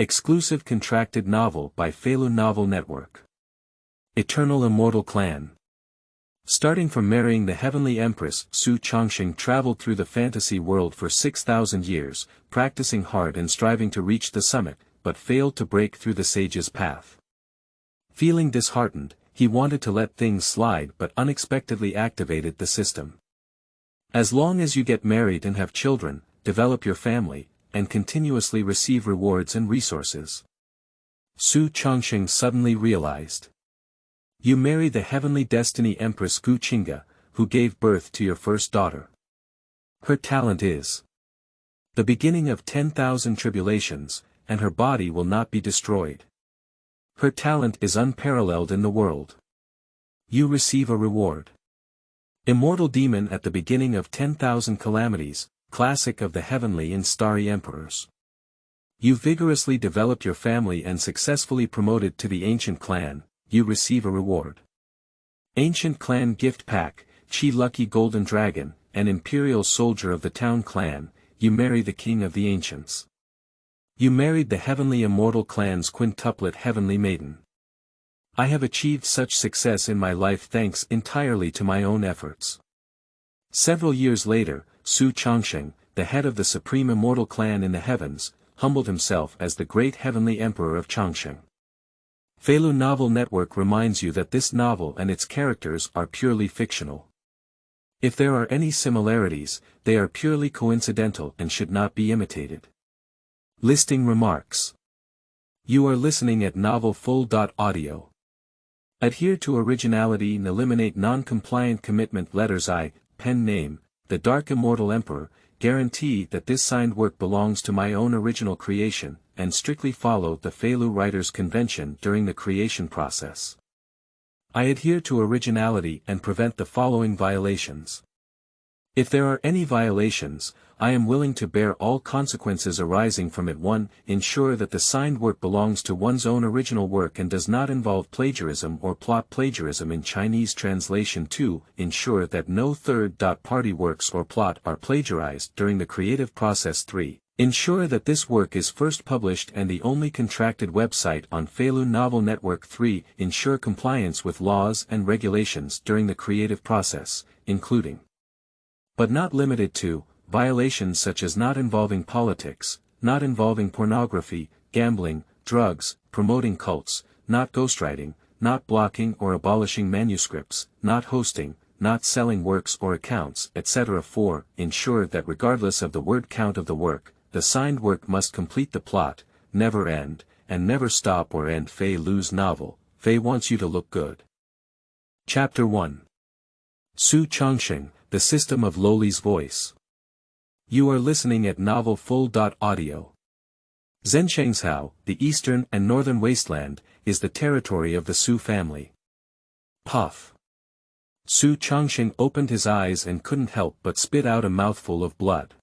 Exclusive contracted novel by Feilu Novel Network. Eternal Immortal Clan. Starting from marrying the Heavenly Empress Su Changsheng traveled through the fantasy world for 6,000 years, practicing hard and striving to reach the summit, but failed to break through the sage's path. Feeling disheartened, he wanted to let things slide but unexpectedly activated the system. As long as you get married and have children, develop your family, and continuously receive rewards and resources. Su Changsheng suddenly realized. You marry the Heavenly Destiny Empress Qingge, who gave birth to your first daughter. Her talent is the beginning of 10,000 tribulations, and her body will not be destroyed. Her talent is unparalleled in the world. You receive a reward. Immortal Demon at the beginning of 10,000 calamities, classic of the Heavenly and Starry Emperors. You vigorously developed your family and successfully promoted to the Ancient Clan, you receive a reward. Ancient Clan Gift Pack, Qi Lucky Golden Dragon, and Imperial Soldier of the Town Clan, you marry the King of the Ancients. You married the Heavenly Immortal Clan's quintuplet Heavenly Maiden. I have achieved such success in my life thanks entirely to my own efforts. Several years later, Su Changsheng, the head of the Supreme Immortal Clan in the heavens, humbled himself as the great Heavenly Emperor of Changsheng. Feilu Novel Network reminds you that this novel and its characters are purely fictional. If there are any similarities, they are purely coincidental and should not be imitated. Listing remarks. You are listening at novelfull.audio. Adhere to originality and eliminate non-compliant commitment letters I, pen name, the Dark Immortal Emperor, guarantee that this signed work belongs to my own original creation, and strictly follow the Feilu Writers' Convention during the creation process. I adhere to originality and prevent the following violations. If there are any violations, I am willing to bear all consequences arising from it. 1. Ensure that the signed work belongs to one's own original work and does not involve plagiarism or plot plagiarism in Chinese translation. 2. Ensure that no third-party works or plot are plagiarized during the creative process. 3. Ensure that this work is first published and the only contracted website on Feilu Novel Network. 3. Ensure compliance with laws and regulations during the creative process, including, but not limited to, violations such as not involving politics, not involving pornography, gambling, drugs, promoting cults, not ghostwriting, not blocking or abolishing manuscripts, not hosting, not selling works or accounts, etc. 4. Ensure that regardless of the word count of the work, the signed work must complete the plot, never end, and never stop or end. Feilu's novel, Fei wants you to look good. Chapter 1. Su Changsheng, the system of Loli's voice. You are listening at novelfull.audio. Zhenshengshao, the eastern and northern wasteland, is the territory of the Su family. Puff. Su Changsheng opened his eyes and couldn't help but spit out a mouthful of blood.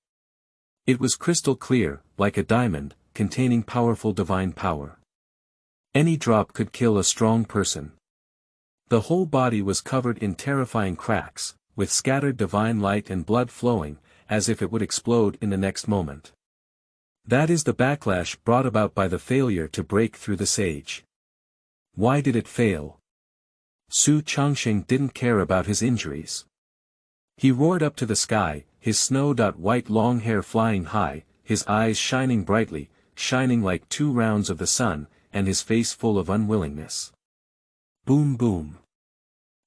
It was crystal clear, like a diamond, containing powerful divine power. Any drop could kill a strong person. The whole body was covered in terrifying cracks, with scattered divine light and blood flowing, as if it would explode in the next moment. That is the backlash brought about by the failure to break through the sage. Why did it fail? Su Changsheng didn't care about his injuries. He roared up to the sky, his snow-white long hair flying high, his eyes shining brightly, shining like 2 rounds of the sun, and his face full of unwillingness. Boom boom.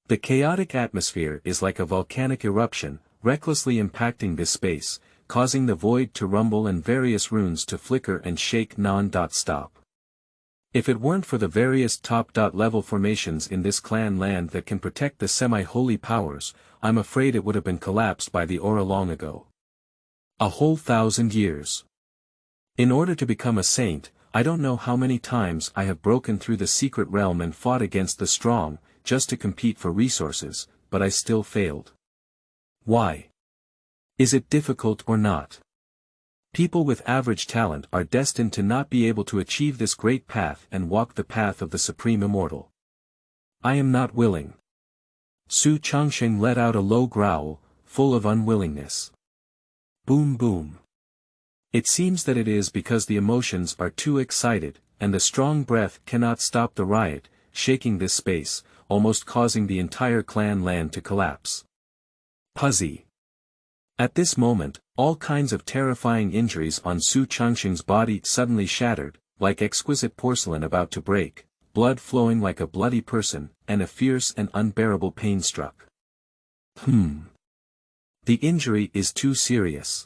The chaotic atmosphere is like a volcanic eruption, recklessly impacting this space, causing the void to rumble and various runes to flicker and shake non-stop. If it weren't for the various top-level formations in this clan land that can protect the semi-holy powers, I'm afraid it would have been collapsed by the aura long ago. A whole 1,000 years. In order to become a saint, I don't know how many times I have broken through the secret realm and fought against the strong, just to compete for resources, but I still failed. Why? Is it difficult or not? People with average talent are destined to not be able to achieve this great path and walk the path of the Supreme Immortal. I am not willing. Su Changsheng let out a low growl, full of unwillingness. Boom boom. It seems that it is because the emotions are too excited, and the strong breath cannot stop the riot, shaking this space, almost causing the entire clan land to collapse. Puzzy. At this moment, all kinds of terrifying injuries on Su Changsheng's body suddenly shattered, like exquisite porcelain about to break, blood flowing like a bloody person, and a fierce and unbearable pain struck. The injury is too serious.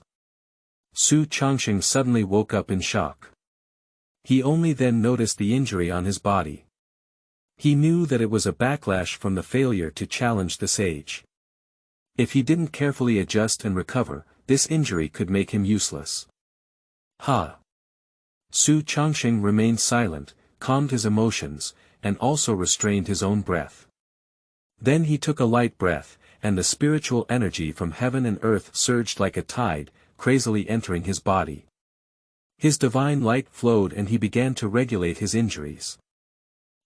Su Changsheng suddenly woke up in shock. He only then noticed the injury on his body. He knew that it was a backlash from the failure to challenge the sage. If he didn't carefully adjust and recover, this injury could make him useless. Su Changsheng remained silent, calmed his emotions, and also restrained his own breath. Then he took a light breath, and the spiritual energy from heaven and earth surged like a tide, crazily entering his body. His divine light flowed and he began to regulate his injuries.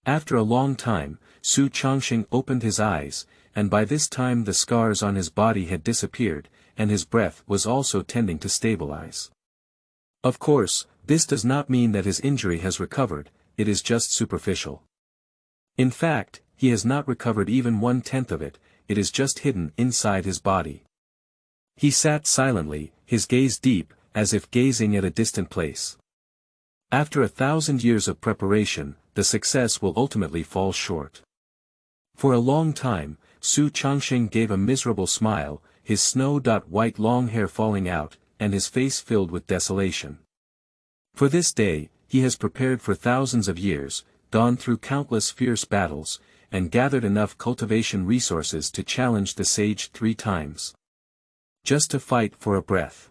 After a long time, Su Changsheng opened his eyes, and by this time the scars on his body had disappeared, and his breath was also tending to stabilize. Of course, this does not mean that his injury has recovered, it is just superficial. In fact, he has not recovered even 1/10 of it, it is just hidden inside his body. He sat silently, his gaze deep, as if gazing at a distant place. After 1,000 years of preparation, the success will ultimately fall short. For a long time, Su Changsheng gave a miserable smile, his snow-white long hair falling out, and his face filled with desolation. For this day, he has prepared for thousands of years, gone through countless fierce battles, and gathered enough cultivation resources to challenge the sage 3 times. Just to fight for a breath.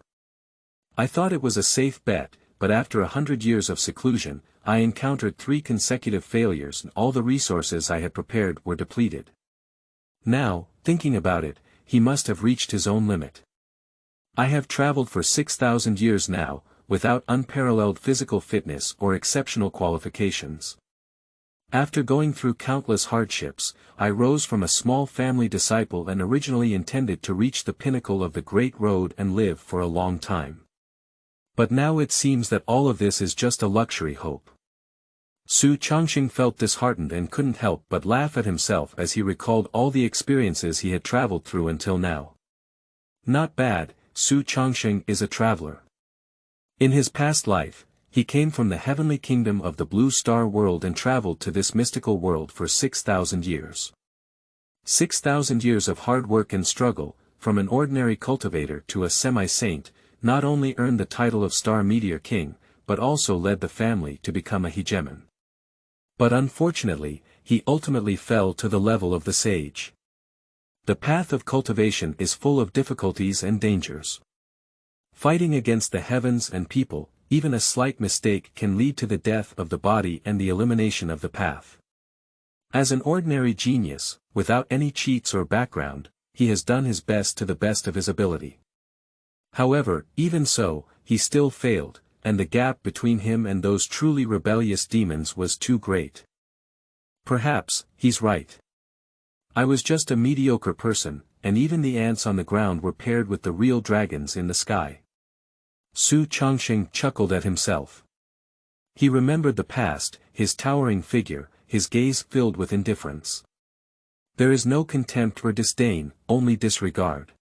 I thought it was a safe bet, but after 100 years of seclusion, I encountered 3 consecutive failures and all the resources I had prepared were depleted. Now, thinking about it, he must have reached his own limit. I have traveled for 6,000 years now, without unparalleled physical fitness or exceptional qualifications. After going through countless hardships, I rose from a small family disciple and originally intended to reach the pinnacle of the Great Road and live for a long time. But now it seems that all of this is just a luxury hope. Su Changsheng felt disheartened and couldn't help but laugh at himself as he recalled all the experiences he had traveled through until now. Not bad, Su Changsheng is a traveler. In his past life, he came from the heavenly kingdom of the Blue Star world and traveled to this mystical world for 6,000 years. 6,000 years of hard work and struggle, from an ordinary cultivator to a semi-saint, not only earned the title of Star Meteor King, but also led the family to become a hegemon. But unfortunately, he ultimately fell to the level of the sage. The path of cultivation is full of difficulties and dangers. Fighting against the heavens and people, even a slight mistake can lead to the death of the body and the elimination of the path. As an ordinary genius, without any cheats or background, he has done his best to the best of his ability. However, even so, he still failed, and the gap between him and those truly rebellious demons was too great. Perhaps, he's right. I was just a mediocre person, and even the ants on the ground were paired with the real dragons in the sky. Su Changsheng chuckled at himself. He remembered the past, his towering figure, his gaze filled with indifference. There is no contempt or disdain, only disregard.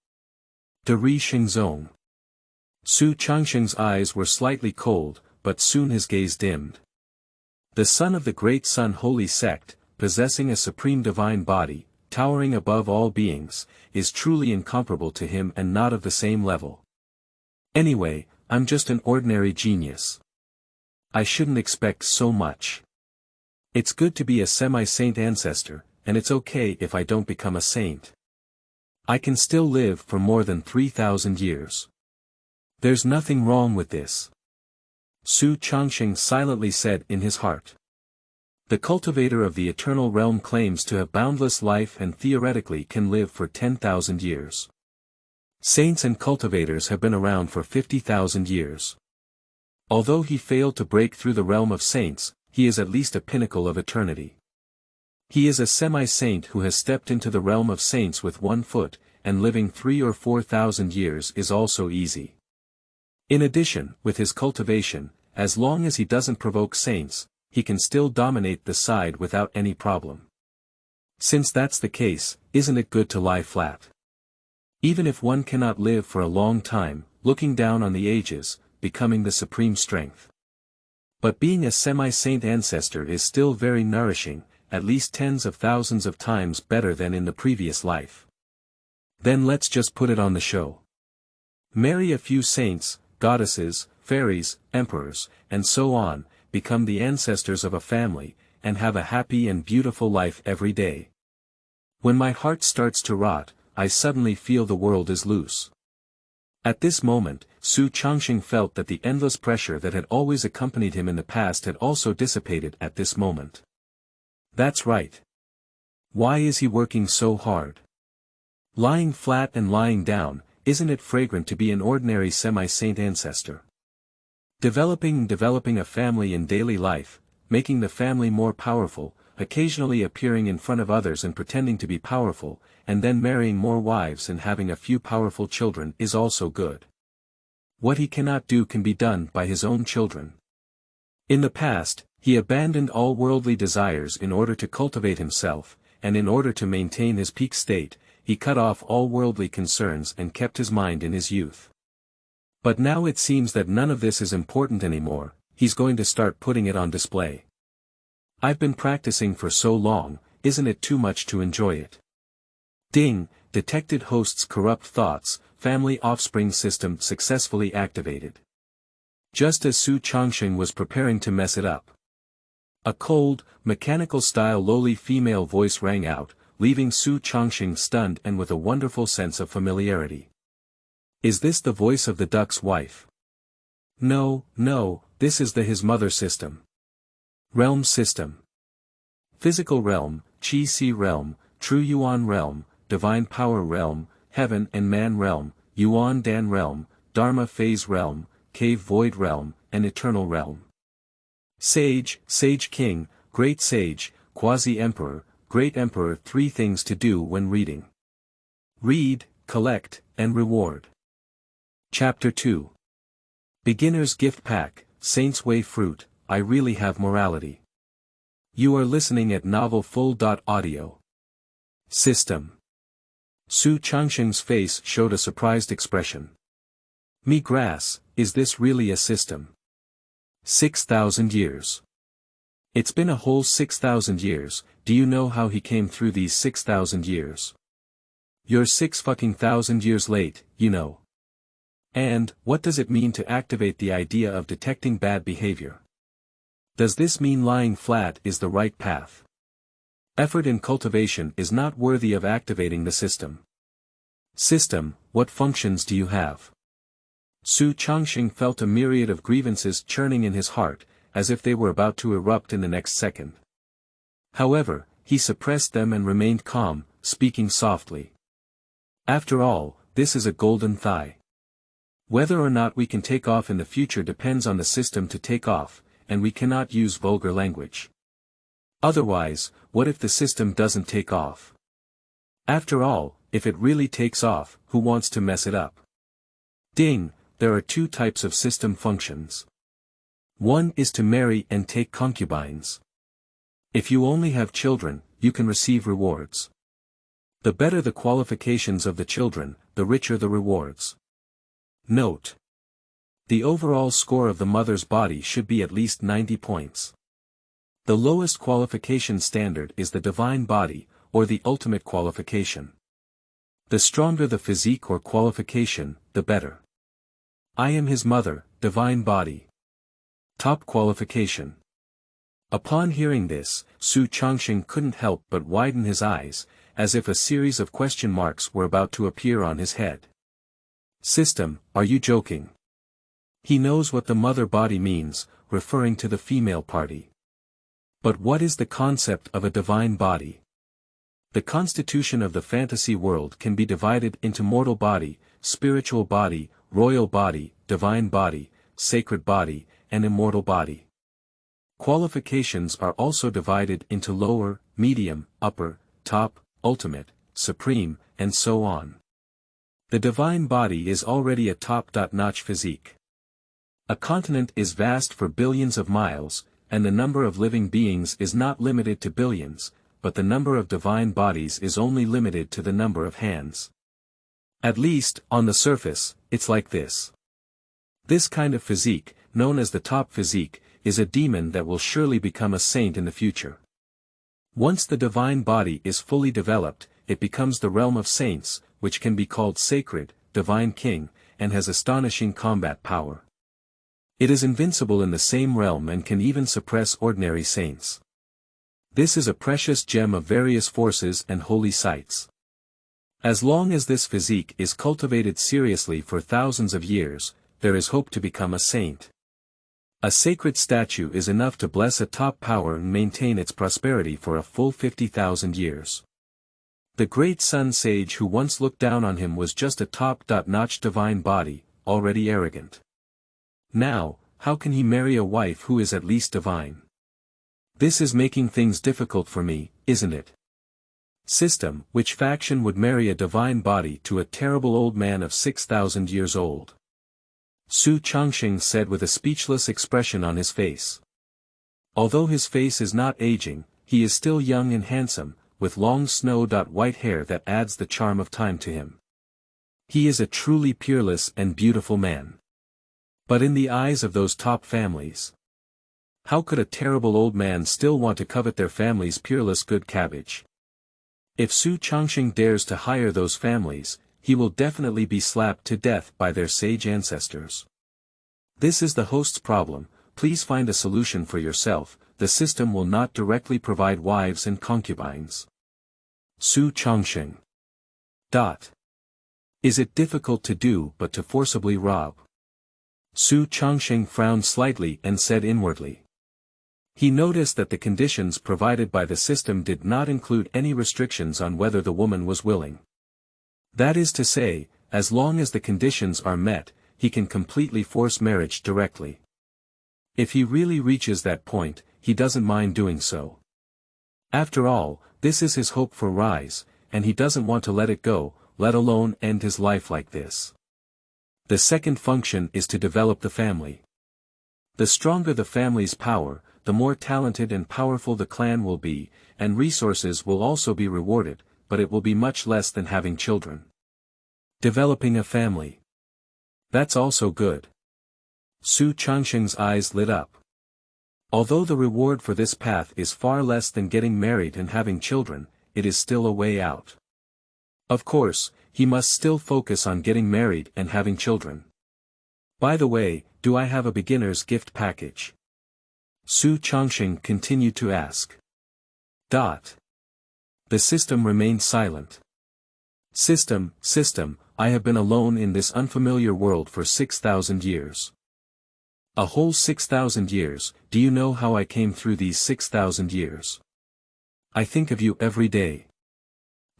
De Ri Xingzong. Su Changsheng's eyes were slightly cold, but soon his gaze dimmed. The son of the great Sun Holy Sect, possessing a supreme divine body, towering above all beings, is truly incomparable to him and not of the same level. Anyway, I'm just an ordinary genius. I shouldn't expect so much. It's good to be a semi-saint ancestor, and it's okay if I don't become a saint. I can still live for more than 3,000 years. There's nothing wrong with this. Su Changsheng silently said in his heart. The cultivator of the eternal realm claims to have boundless life and theoretically can live for 10,000 years. Saints and cultivators have been around for 50,000 years. Although he failed to break through the realm of saints, he is at least a pinnacle of eternity. He is a semi-saint who has stepped into the realm of saints with 1 foot, and living 3,000 or 4,000 years is also easy. In addition, with his cultivation, as long as he doesn't provoke saints, he can still dominate the side without any problem. Since that's the case, isn't it good to lie flat? Even if one cannot live for a long time, looking down on the ages, becoming the supreme strength. But being a semi-saint ancestor is still very nourishing, at least tens of thousands of times better than in the previous life. Then let's just put it on the show. Marry a few saints, goddesses, fairies, emperors, and so on, become the ancestors of a family, and have a happy and beautiful life every day. When my heart starts to rot, I suddenly feel the world is loose. At this moment, Su Changsheng felt that the endless pressure that had always accompanied him in the past had also dissipated at this moment. That's right. Why is he working so hard? Lying flat and lying down, isn't it fragrant to be an ordinary semi-saint ancestor? Developing a family in daily life, making the family more powerful, occasionally appearing in front of others and pretending to be powerful, and then marrying more wives and having a few powerful children is also good. What he cannot do can be done by his own children. In the past, he abandoned all worldly desires in order to cultivate himself, and in order to maintain his peak state, he cut off all worldly concerns and kept his mind in his youth. But now it seems that none of this is important anymore, he's going to start putting it on display. I've been practicing for so long, isn't it too much to enjoy it? Ding, detected host's corrupt thoughts, family offspring system successfully activated. Just as Su Changsheng was preparing to mess it up. A cold, mechanical-style Loli female voice rang out, leaving Su Changsheng stunned and with a wonderful sense of familiarity. Is this the voice of the duck's wife? No, this is his mother system. Realm system. Physical realm, Qi realm, True Yuan realm, Divine Power realm, Heaven and Man realm, Yuan Dan realm, Dharma phase realm, Cave Void realm, and Eternal realm. Sage, Sage King, Great Sage, Quasi-Emperor, Great Emperor. 3 things to do when reading. Read, collect, and reward. Chapter 2. Beginner's Gift Pack, Saint's Way Fruit, I Really Have Morality. You are listening at novelfull.audio. System. Su Changsheng's face showed a surprised expression. Me grass, is this really a system? 6,000 years. It's been a whole 6,000 years, do you know how he came through these 6,000 years? You're 6,000 years late, you know. And, what does it mean to activate the idea of detecting bad behavior? Does this mean lying flat is the right path? Effort in cultivation is not worthy of activating the system. System, what functions do you have? Su Changsheng felt a myriad of grievances churning in his heart, as if they were about to erupt in the next second. However, he suppressed them and remained calm, speaking softly. After all, this is a golden thigh. Whether or not we can take off in the future depends on the system to take off, and we cannot use vulgar language. Otherwise, what if the system doesn't take off? After all, if it really takes off, who wants to mess it up? Ding, there are 2 types of system functions. One is to marry and take concubines. If you only have children, you can receive rewards. The better the qualifications of the children, the richer the rewards. Note. The overall score of the mother's body should be at least 90 points. The lowest qualification standard is the divine body, or the ultimate qualification. The stronger the physique or qualification, the better. I am his mother, divine body. Top qualification. Upon hearing this, Su Changsheng couldn't help but widen his eyes, as if a series of question marks were about to appear on his head. System, are you joking? He knows what the mother body means, referring to the female party. But what is the concept of a divine body? The constitution of the fantasy world can be divided into mortal body, spiritual body, royal body, divine body, sacred body, and immortal body. Qualifications are also divided into lower, medium, upper, top, ultimate, supreme, and so on. The divine body is already a top-notch physique. A continent is vast for billions of miles, and the number of living beings is not limited to billions, but the number of divine bodies is only limited to the number of hands. At least, on the surface, it's like this. This kind of physique, known as the top physique, is a demon that will surely become a saint in the future. Once the divine body is fully developed, it becomes the realm of saints, which can be called sacred, divine king, and has astonishing combat power. It is invincible in the same realm and can even suppress ordinary saints. This is a precious gem of various forces and holy sites. As long as this physique is cultivated seriously for thousands of years, there is hope to become a saint. A sacred statue is enough to bless a top power and maintain its prosperity for a full 50,000 years. The great sun sage who once looked down on him was just a top-notch divine body, already arrogant. Now, how can he marry a wife who is at least divine? This is making things difficult for me, isn't it? System, which faction would marry a divine body to a terrible old man of 6,000 years old? Su Changsheng said with a speechless expression on his face. Although his face is not aging, he is still young and handsome, with long snow-white hair that adds the charm of time to him. He is a truly peerless and beautiful man. But in the eyes of those top families, how could a terrible old man still want to covet their family's peerless good cabbage? If Su Changsheng dares to hire those families, he will definitely be slapped to death by their sage ancestors. This is the host's problem. Please find a solution for yourself. The system will not directly provide wives and concubines. Su Changsheng. Is it difficult to do but to forcibly rob? Su Changsheng frowned slightly and said inwardly. He noticed that the conditions provided by the system did not include any restrictions on whether the woman was willing. That is to say, as long as the conditions are met, he can completely force marriage directly. If he really reaches that point, he doesn't mind doing so. After all, this is his hope for rise, and he doesn't want to let it go, let alone end his life like this. The second function is to develop the family. The stronger the family's power, the more talented and powerful the clan will be, and resources will also be rewarded, but it will be much less than having children. Developing a family. That's also good. Su Changsheng's eyes lit up. Although the reward for this path is far less than getting married and having children, it is still a way out. Of course, he must still focus on getting married and having children. By the way, do I have a beginner's gift package? Su Changsheng continued to ask. The system remained silent. System, I have been alone in this unfamiliar world for 6,000 years. A whole 6,000 years, do you know how I came through these 6,000 years? I think of you every day.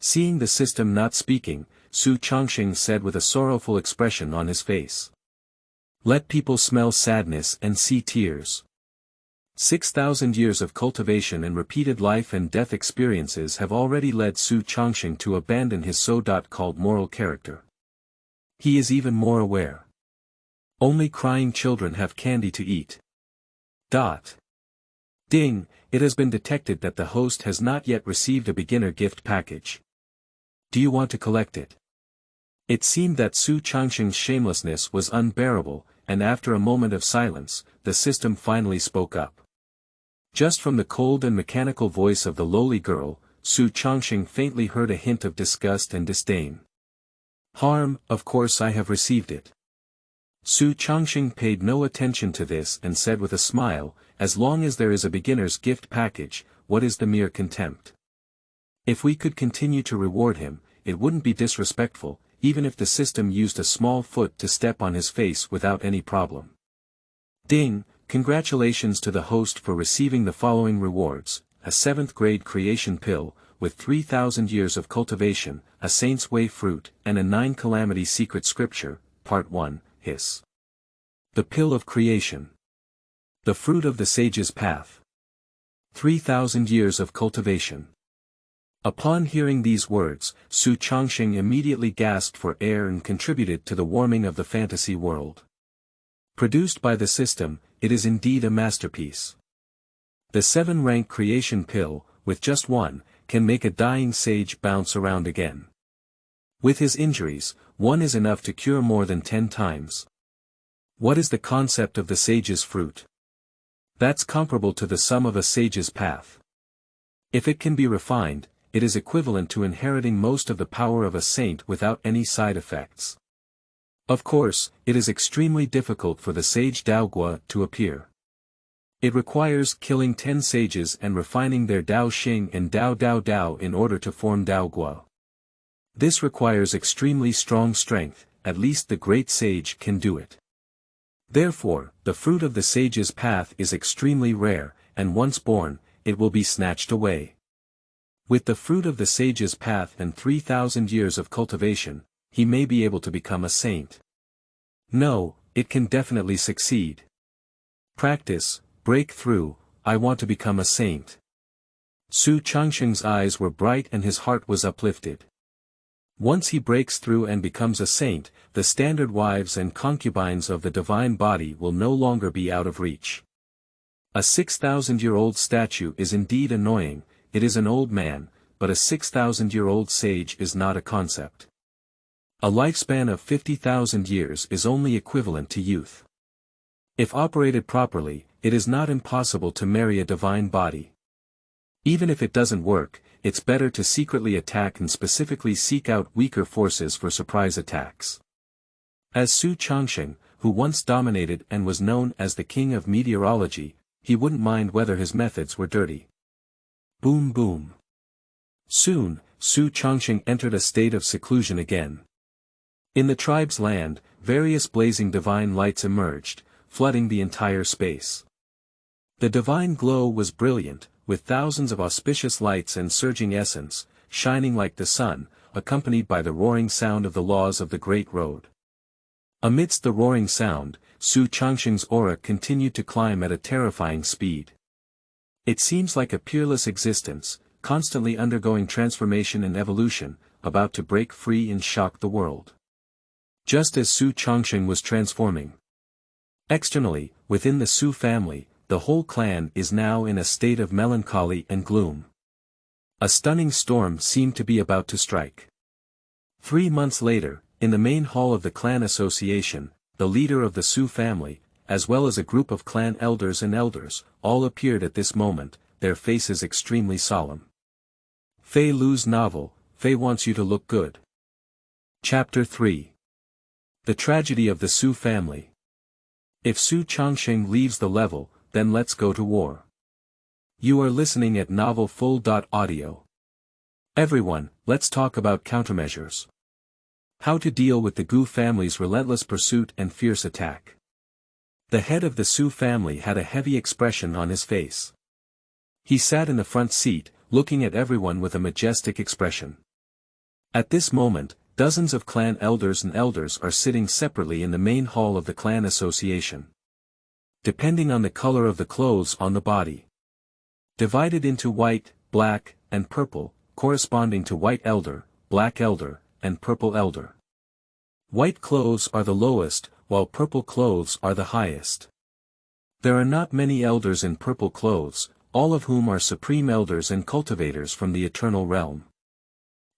Seeing the system not speaking, Su Changsheng said with a sorrowful expression on his face. Let people smell sadness and see tears. 6,000 years of cultivation and repeated life and death experiences have already led Su Changsheng to abandon his so-called moral character. He is even more aware. Only crying children have candy to eat. Ding, it has been detected that the host has not yet received a beginner gift package. Do you want to collect it? It seemed that Su Changsheng's shamelessness was unbearable, and after a moment of silence, the system finally spoke up. Just from the cold and mechanical voice of the Loli girl, Su Changsheng faintly heard a hint of disgust and disdain. Harm, of course I have received it. Su Changsheng paid no attention to this and said with a smile, as long as there is a beginner's gift package, what is the mere contempt? If we could continue to reward him, it wouldn't be disrespectful, even if the system used a small foot to step on his face without any problem. Ding, congratulations to the host for receiving the following rewards, a 7th grade creation pill, with 3,000 years of cultivation, a Saint's Way fruit, and a 9 Calamities secret scripture, Part 1, Hiss. The pill of creation. The fruit of the sage's path. 3,000 years of cultivation. Upon hearing these words, Su Changsheng immediately gasped for air and contributed to the warming of the fantasy world. Produced by the system, it is indeed a masterpiece. The 7-rank creation pill, with just one, can make a dying sage bounce around again. With his injuries, one is enough to cure more than 10 times. What is the concept of the sage's fruit? That's comparable to the sum of a sage's path. If it can be refined, it is equivalent to inheriting most of the power of a saint without any side effects. Of course, it is extremely difficult for the sage Daoguo to appear. It requires killing 10 sages and refining their Dao Xing and Dao Dao Dao in order to form Daoguo. This requires extremely strong strength, at least the great sage can do it. Therefore, the fruit of the sage's path is extremely rare, and once born, it will be snatched away. With the fruit of the sage's path and 3,000 years of cultivation, he may be able to become a saint. No, it can definitely succeed. Practice, break through, I want to become a saint. Su Changsheng's eyes were bright and his heart was uplifted. Once he breaks through and becomes a saint, the standard wives and concubines of the divine body will no longer be out of reach. A 6,000-year-old statue is indeed annoying, it is an old man, but a 6,000-year-old sage is not a concept. A lifespan of 50,000 years is only equivalent to youth. If operated properly, it is not impossible to marry a divine body. Even if it doesn't work, it's better to secretly attack and specifically seek out weaker forces for surprise attacks. As Su Changsheng, who once dominated and was known as the king of meteorology, he wouldn't mind whether his methods were dirty. Boom boom. Soon, Su Changsheng entered a state of seclusion again. In the tribe's land, various blazing divine lights emerged, flooding the entire space. The divine glow was brilliant, with thousands of auspicious lights and surging essence, shining like the sun, accompanied by the roaring sound of the laws of the Great Road. Amidst the roaring sound, Su Changsheng's aura continued to climb at a terrifying speed. It seems like a peerless existence, constantly undergoing transformation and evolution, about to break free and shock the world. Just as Su Changsheng was transforming. Externally, within the Su family, the whole clan is now in a state of melancholy and gloom. A stunning storm seemed to be about to strike. 3 months later, in the main hall of the clan association, the leader of the Su family, as well as a group of clan elders and elders, all appeared at this moment, their faces extremely solemn. Feilu's novel, Fei Wants You to Look Good. Chapter 3. The Tragedy of the Su Family. If Su Changsheng leaves the level, then let's go to war. You are listening at novelfull.audio. Everyone, let's talk about countermeasures. How to deal with the Gu family's relentless pursuit and fierce attack. The head of the Su family had a heavy expression on his face. He sat in the front seat, looking at everyone with a majestic expression. At this moment, dozens of clan elders and elders are sitting separately in the main hall of the clan association. Depending on the color of the clothes on the body. Divided into white, black, and purple, corresponding to white elder, black elder, and purple elder. White clothes are the lowest, while purple clothes are the highest. There are not many elders in purple clothes, all of whom are supreme elders and cultivators from the eternal realm.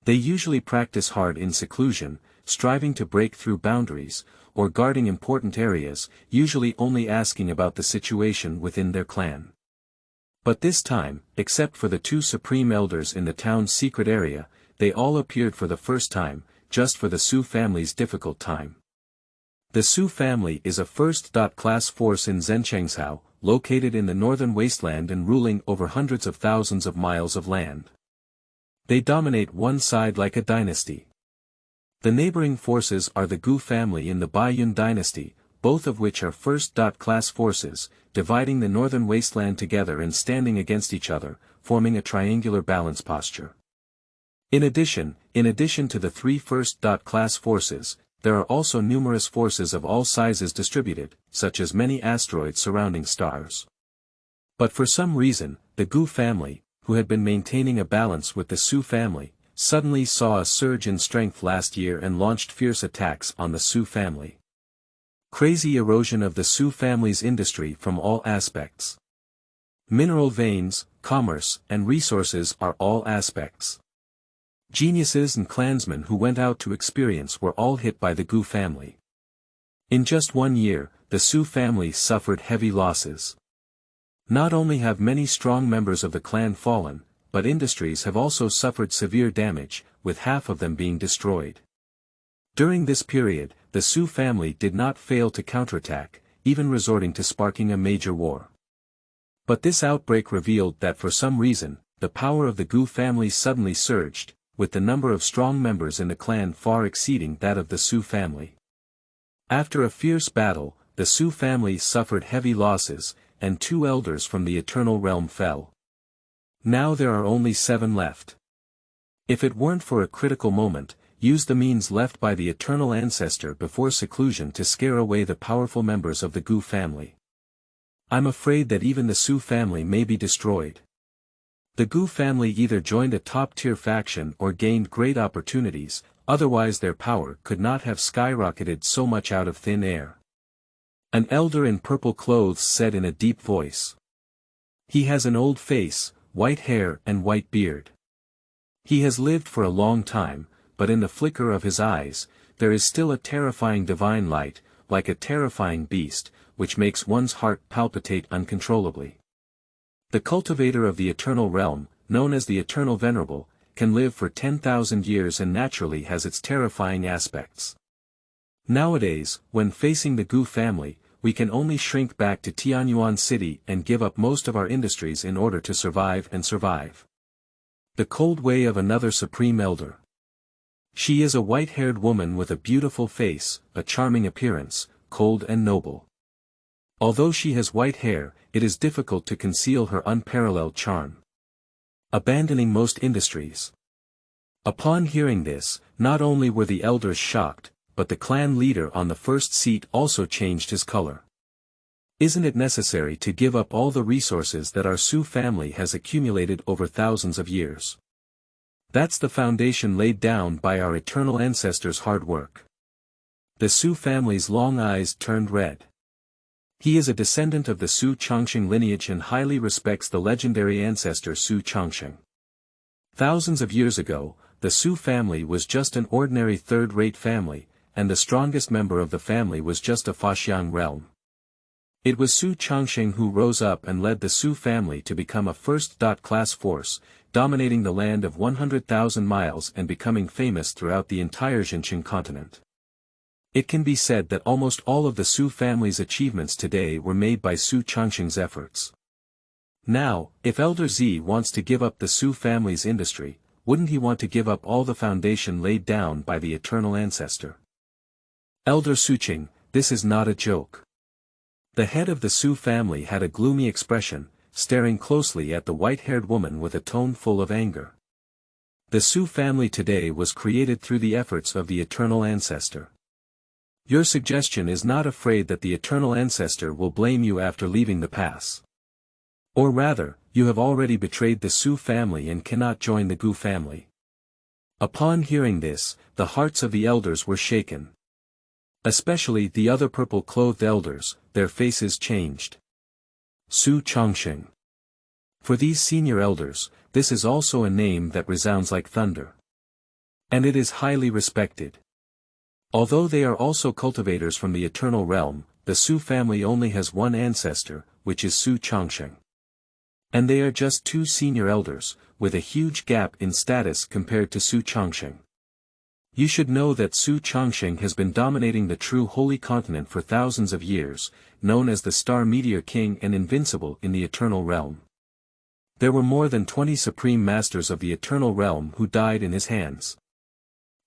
They usually practice hard in seclusion, striving to break through boundaries, or guarding important areas, usually only asking about the situation within their clan. But this time, except for the 2 supreme elders in the town's secret area, they all appeared for the first time, just for the Su family's difficult time. The Su family is a first-class force in Zhenchengshao, located in the northern wasteland and ruling over hundreds of thousands of miles of land. They dominate one side like a dynasty. The neighboring forces are the Gu family in the Baiyun dynasty, both of which are first-class forces, dividing the northern wasteland together and standing against each other, forming a triangular balance posture. In addition to the 3 first-class forces, there are also numerous forces of all sizes distributed, such as many asteroids surrounding stars. But for some reason, the Gu family, who had been maintaining a balance with the Su family, suddenly saw a surge in strength last year and launched fierce attacks on the Su family. Crazy erosion of the Su family's industry from all aspects. Mineral veins, commerce, and resources are all aspects. Geniuses and clansmen who went out to experience were all hit by the Gu family. In just 1 year, the Su family suffered heavy losses. Not only have many strong members of the clan fallen, but industries have also suffered severe damage, with half of them being destroyed. During this period, the Su family did not fail to counterattack, even resorting to sparking a major war. But this outbreak revealed that for some reason, the power of the Gu family suddenly surged, with the number of strong members in the clan far exceeding that of the Su family. After a fierce battle, the Su family suffered heavy losses, and 2 elders from the Eternal Realm fell. Now there are only 7 left. If it weren't for a critical moment, use the means left by the Eternal Ancestor before seclusion to scare away the powerful members of the Gu family. I'm afraid that even the Su family may be destroyed. The Gu family either joined a top-tier faction or gained great opportunities, otherwise their power could not have skyrocketed so much out of thin air. An elder in purple clothes said in a deep voice. He has an old face, white hair and white beard. He has lived for a long time, but in the flicker of his eyes, there is still a terrifying divine light, like a terrifying beast, which makes one's heart palpitate uncontrollably. The cultivator of the Eternal Realm, known as the Eternal Venerable, can live for 10,000 years and naturally has its terrifying aspects. Nowadays, when facing the Gu family, we can only shrink back to Tianyuan City and give up most of our industries in order to survive and survive. The cold way of another Supreme Elder. She is a white-haired woman with a beautiful face, a charming appearance, cold and noble. Although she has white hair, it is difficult to conceal her unparalleled charm. Abandoning most industries. Upon hearing this, not only were the elders shocked, but the clan leader on the first seat also changed his color. Isn't it necessary to give up all the resources that our Su family has accumulated over thousands of years? That's the foundation laid down by our eternal ancestors' hard work. The Su family's long eyes turned red. He is a descendant of the Su Changsheng lineage and highly respects the legendary ancestor Su Changsheng. Thousands of years ago, the Su family was just an ordinary third-rate family, and the strongest member of the family was just a Faxiang realm. It was Su Changsheng who rose up and led the Su family to become a first-class force, dominating the land of 100,000 miles and becoming famous throughout the entire Xinjiang continent. It can be said that almost all of the Su family's achievements today were made by Su Changsheng's efforts. Now, if Elder Z wants to give up the Su family's industry, wouldn't he want to give up all the foundation laid down by the eternal ancestor? Elder Su Chang, this is not a joke. The head of the Su family had a gloomy expression, staring closely at the white-haired woman with a tone full of anger. The Su family today was created through the efforts of the eternal ancestor. Your suggestion is not afraid that the eternal ancestor will blame you after leaving the pass. Or rather, you have already betrayed the Su family and cannot join the Gu family. Upon hearing this, the hearts of the elders were shaken. Especially the other purple-clothed elders, their faces changed. Su Changsheng. For these senior elders, this is also a name that resounds like thunder. And it is highly respected. Although they are also cultivators from the Eternal Realm, the Su family only has one ancestor, which is Su Changsheng. And they are just 2 senior elders, with a huge gap in status compared to Su Changsheng. You should know that Su Changsheng has been dominating the true Holy Continent for thousands of years, known as the Star Meteor King and invincible in the Eternal Realm. There were more than 20 Supreme Masters of the Eternal Realm who died in his hands.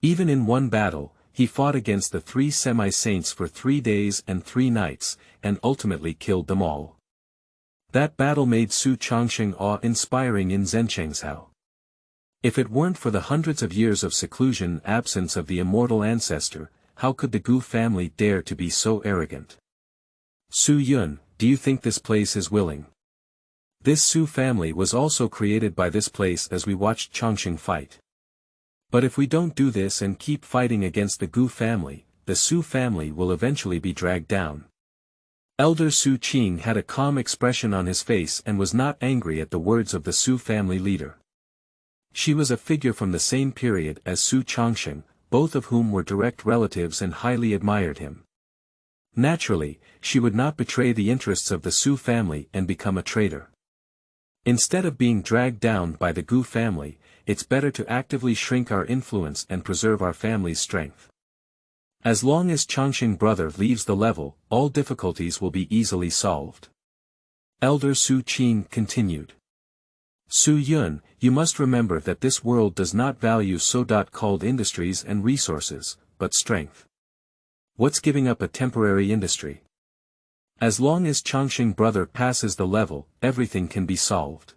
Even in one battle, he fought against the 3 semi-saints for 3 days and 3 nights, and ultimately killed them all. That battle made Su Changsheng awe-inspiring in Zhenchengshao. If it weren't for the hundreds of years of seclusion and absence of the immortal ancestor, how could the Gu family dare to be so arrogant? Su Yun, do you think this place is willing? This Su family was also created by this place as we watched Changsheng fight. But if we don't do this and keep fighting against the Gu family, the Su family will eventually be dragged down. Elder Su Changsheng had a calm expression on his face and was not angry at the words of the Su family leader. She was a figure from the same period as Su Changsheng, both of whom were direct relatives and highly admired him. Naturally, she would not betray the interests of the Su family and become a traitor. Instead of being dragged down by the Gu family, it's better to actively shrink our influence and preserve our family's strength. As long as Changsheng brother leaves the level, all difficulties will be easily solved. Elder Su Changsheng continued. Su Yun, you must remember that this world does not value so-called industries and resources, but strength. What's giving up a temporary industry? As long as Changsheng brother passes the level, everything can be solved.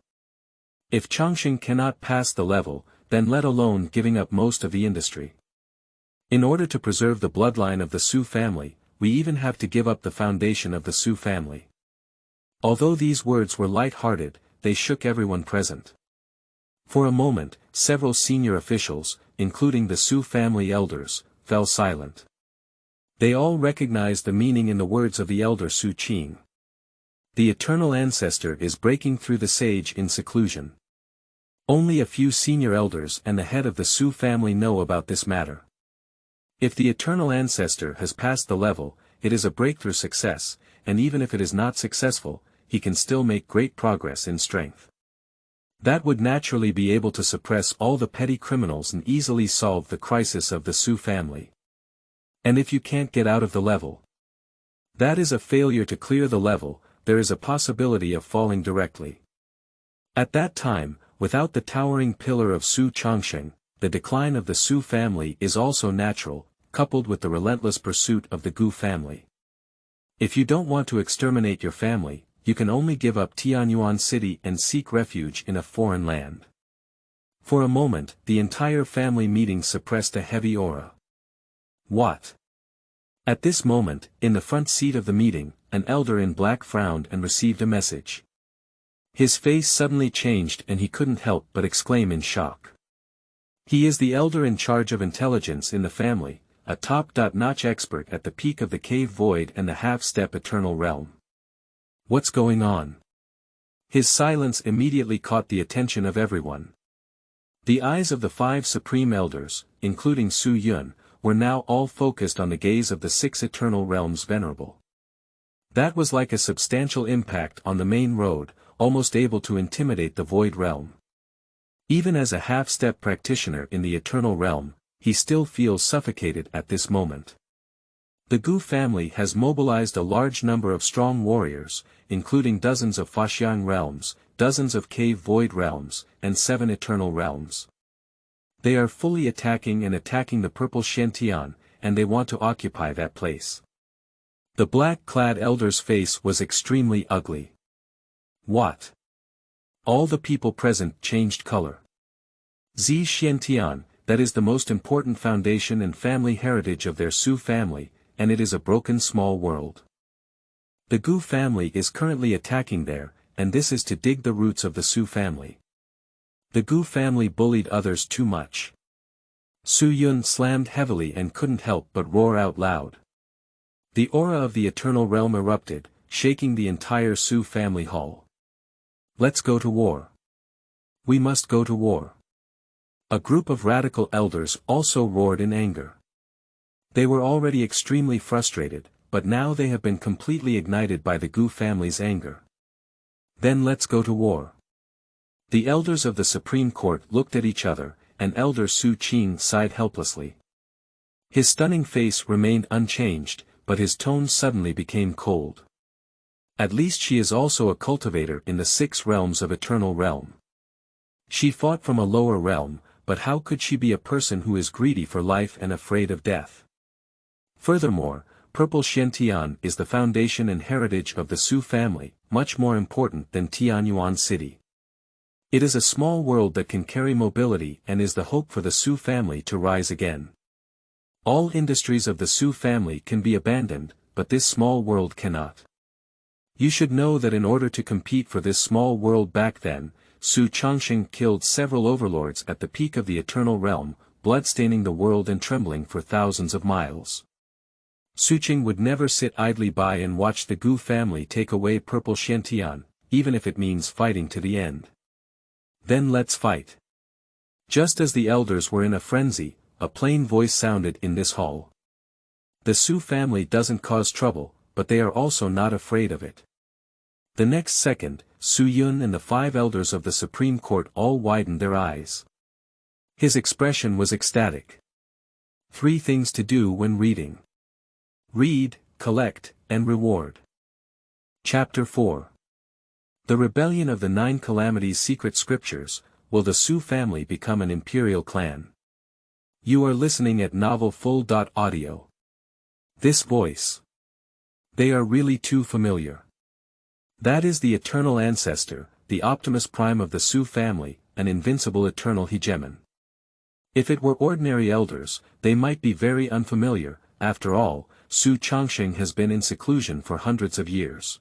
If Changsheng cannot pass the level, then let alone giving up most of the industry. In order to preserve the bloodline of the Su family, we even have to give up the foundation of the Su family. Although these words were light-hearted, they shook everyone present. For a moment, several senior officials, including the Su family elders, fell silent. They all recognized the meaning in the words of the elder Su Changsheng. The eternal ancestor is breaking through the sage in seclusion. Only a few senior elders and the head of the Su family know about this matter. If the eternal ancestor has passed the level, it is a breakthrough success, and even if it is not successful, he can still make great progress in strength. That would naturally be able to suppress all the petty criminals and easily solve the crisis of the Su family. And if you can't get out of the level, that is a failure to clear the level, there is a possibility of falling directly. At that time, without the towering pillar of Su Changsheng, the decline of the Su family is also natural, coupled with the relentless pursuit of the Gu family. If you don't want to exterminate your family, you can only give up Tianyuan City and seek refuge in a foreign land. For a moment, the entire family meeting suppressed a heavy aura. What? At this moment, in the front seat of the meeting, an elder in black frowned and received a message. His face suddenly changed and he couldn't help but exclaim in shock. He is the elder in charge of intelligence in the family, a top-notch expert at the peak of the cave void and the half-step eternal realm. What's going on? His silence immediately caught the attention of everyone. The eyes of the 5 supreme elders, including Su Yun, were now all focused on the gaze of the 6 eternal realms venerable. That was like a substantial impact on the main road, almost able to intimidate the void realm. Even as a half-step practitioner in the eternal realm, he still feels suffocated at this moment. The Gu family has mobilized a large number of strong warriors, including dozens of Faxiang realms, dozens of cave void realms, and 7 eternal realms. They are fully attacking the purple Shentian, and they want to occupy that place. The black-clad elder's face was extremely ugly. What? All the people present changed color. Zi Shentian, that is the most important foundation and family heritage of their Su family, and it is a broken small world. The Gu family is currently attacking there, and this is to dig the roots of the Su family. The Gu family bullied others too much. Su Yun slammed heavily and couldn't help but roar out loud. The aura of the eternal realm erupted, shaking the entire Su family hall. Let's go to war. We must go to war. A group of radical elders also roared in anger. They were already extremely frustrated, but now they have been completely ignited by the Gu family's anger. Then let's go to war. The elders of the Supreme Court looked at each other, and Elder Su Changsheng sighed helplessly. His stunning face remained unchanged, but his tone suddenly became cold. At least she is also a cultivator in the 6 realms of eternal realm. She fought from a lower realm, but how could she be a person who is greedy for life and afraid of death? Furthermore, Purple Shentian is the foundation and heritage of the Su family, much more important than Tianyuan City. It is a small world that can carry mobility and is the hope for the Su family to rise again. All industries of the Su family can be abandoned, but this small world cannot. You should know that in order to compete for this small world back then, Su Changsheng killed several overlords at the peak of the eternal realm, bloodstaining the world and trembling for thousands of miles. Su Changsheng would never sit idly by and watch the Gu family take away purple Xiantian, even if it means fighting to the end. Then let's fight. Just as the elders were in a frenzy, a plain voice sounded in this hall. The Su family doesn't cause trouble, but they are also not afraid of it. The next second, Su Yun and the 5 elders of the Supreme Court all widened their eyes. His expression was ecstatic. 3 things to do when reading. Read, collect, and reward. Chapter 4. The Rebellion of the 9 Calamities. Secret Scriptures. Will the Su family become an Imperial Clan? You are listening at novelfull.audio. This voice. They are really too familiar. That is the eternal ancestor, the Optimus Prime of the Su family, an invincible eternal hegemon. If it were ordinary elders, they might be very unfamiliar. After all, Su Changsheng has been in seclusion for hundreds of years.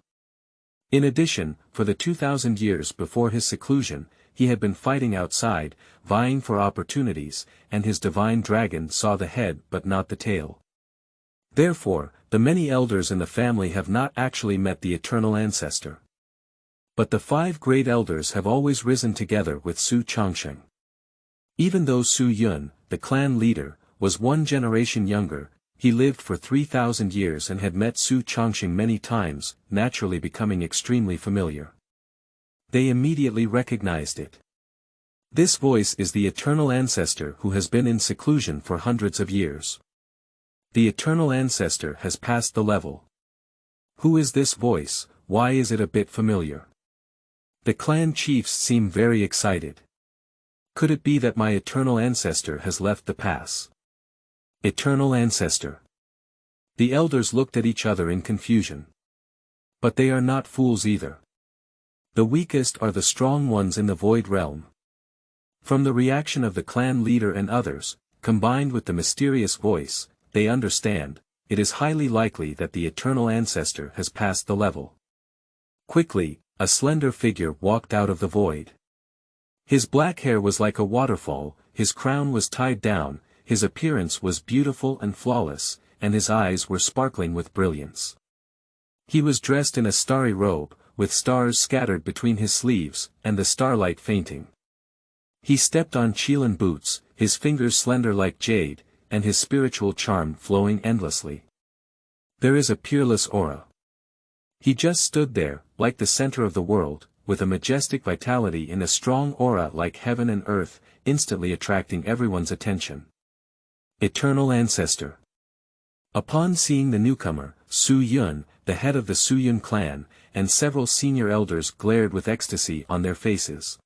In addition, for the 2,000 years before his seclusion, he had been fighting outside, vying for opportunities, and his divine dragon saw the head but not the tail. Therefore, the many elders in the family have not actually met the eternal ancestor. But the 5 great elders have always risen together with Su Changsheng. Even though Su Yun, the clan leader, was 1 generation younger, he lived for 3,000 years and had met Su Changsheng many times, naturally becoming extremely familiar. They immediately recognized it. This voice is the eternal ancestor who has been in seclusion for hundreds of years. The eternal ancestor has passed the level. Who is this voice? Why is it a bit familiar? The clan chiefs seem very excited. Could it be that my eternal ancestor has left the pass? Eternal ancestor. The elders looked at each other in confusion. But they are not fools either. The weakest are the strong ones in the void realm. From the reaction of the clan leader and others, combined with the mysterious voice, they understand, it is highly likely that the eternal ancestor has passed the level. Quickly, a slender figure walked out of the void. His black hair was like a waterfall, his crown was tied down, his appearance was beautiful and flawless, and his eyes were sparkling with brilliance. He was dressed in a starry robe, with stars scattered between his sleeves, and the starlight fainting. He stepped on Qilin boots, his fingers slender like jade, and his spiritual charm flowing endlessly. There is a peerless aura. He just stood there, like the center of the world, with a majestic vitality in a strong aura like heaven and earth, instantly attracting everyone's attention. Eternal Ancestor. Upon seeing the newcomer, Su Yun, the head of the Su Yun clan, and several senior elders glared with ecstasy on their faces.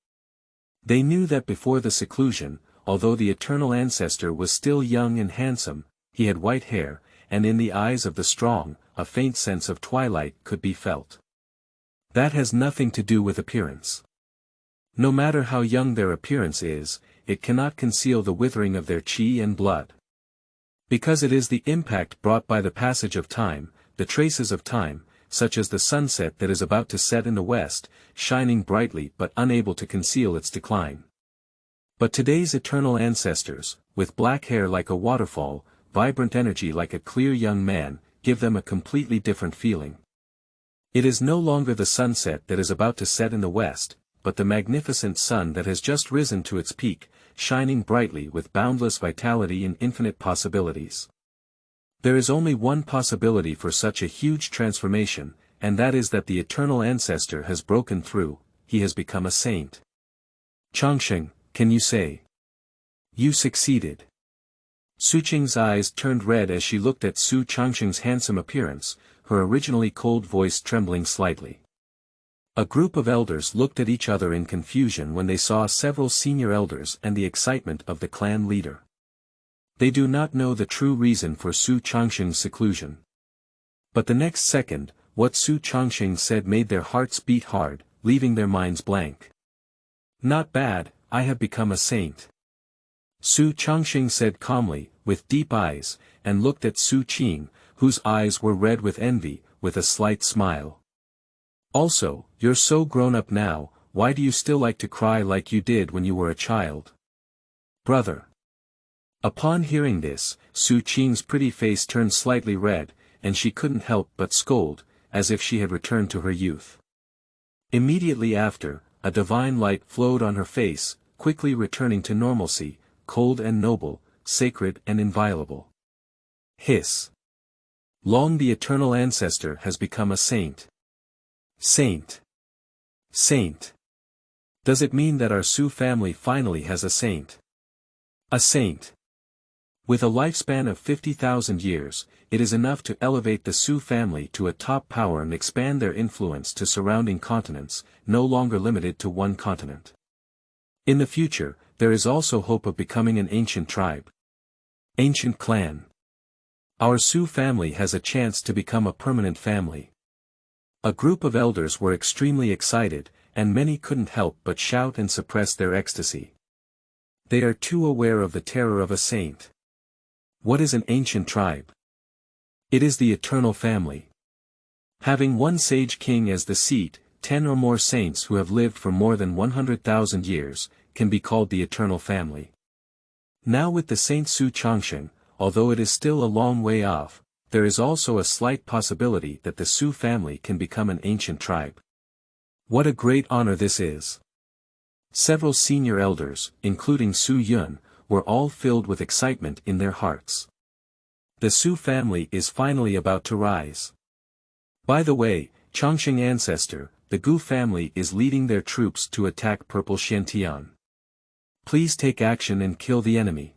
They knew that before the seclusion, although the eternal ancestor was still young and handsome, he had white hair, and in the eyes of the strong, a faint sense of twilight could be felt. That has nothing to do with appearance. No matter how young their appearance is, it cannot conceal the withering of their qi and blood. Because it is the impact brought by the passage of time, the traces of time, such as the sunset that is about to set in the west, shining brightly but unable to conceal its decline. But today's eternal ancestors, with black hair like a waterfall, vibrant energy like a clear young man, give them a completely different feeling. It is no longer the sunset that is about to set in the west, but the magnificent sun that has just risen to its peak, shining brightly with boundless vitality and infinite possibilities. There is only one possibility for such a huge transformation, and that is that the eternal ancestor has broken through, he has become a saint. Changsheng, can you say? You succeeded. Su Chang's eyes turned red as she looked at Su Changsheng's handsome appearance, her originally cold voice trembling slightly. A group of elders looked at each other in confusion when they saw several senior elders and the excitement of the clan leader. They do not know the true reason for Su Changsheng's seclusion. But the next second, what Su Changsheng said made their hearts beat hard, leaving their minds blank. Not bad, I have become a saint. Su Changsheng said calmly, with deep eyes, and looked at Su Ching, whose eyes were red with envy, with a slight smile. Also, you're so grown up now, why do you still like to cry like you did when you were a child? Brother. Upon hearing this, Su Ching's pretty face turned slightly red, and she couldn't help but scold, as if she had returned to her youth. Immediately after, a divine light flowed on her face, quickly returning to normalcy, cold and noble, sacred and inviolable. Hiss. Long the eternal ancestor has become a saint. Saint. Saint. Does it mean that our Su family finally has a saint? A saint. With a lifespan of 50,000 years, it is enough to elevate the Su family to a top power and expand their influence to surrounding continents, no longer limited to one continent. In the future, there is also hope of becoming an ancient tribe. Ancient clan. Our Su family has a chance to become a permanent family. A group of elders were extremely excited, and many couldn't help but shout and suppress their ecstasy. They are too aware of the terror of a saint. What is an ancient tribe? It is the eternal family. Having one sage king as the seat, 10 or more saints who have lived for more than 100,000 years, can be called the eternal family. Now with the Saint Su Changsheng, although it is still a long way off, there is also a slight possibility that the Su family can become an ancient tribe. What a great honor this is! Several senior elders, including Su Yun, were all filled with excitement in their hearts. The Su family is finally about to rise. By the way, Changsheng Ancestor, the Gu family is leading their troops to attack Purple Xiantian. Please take action and kill the enemy.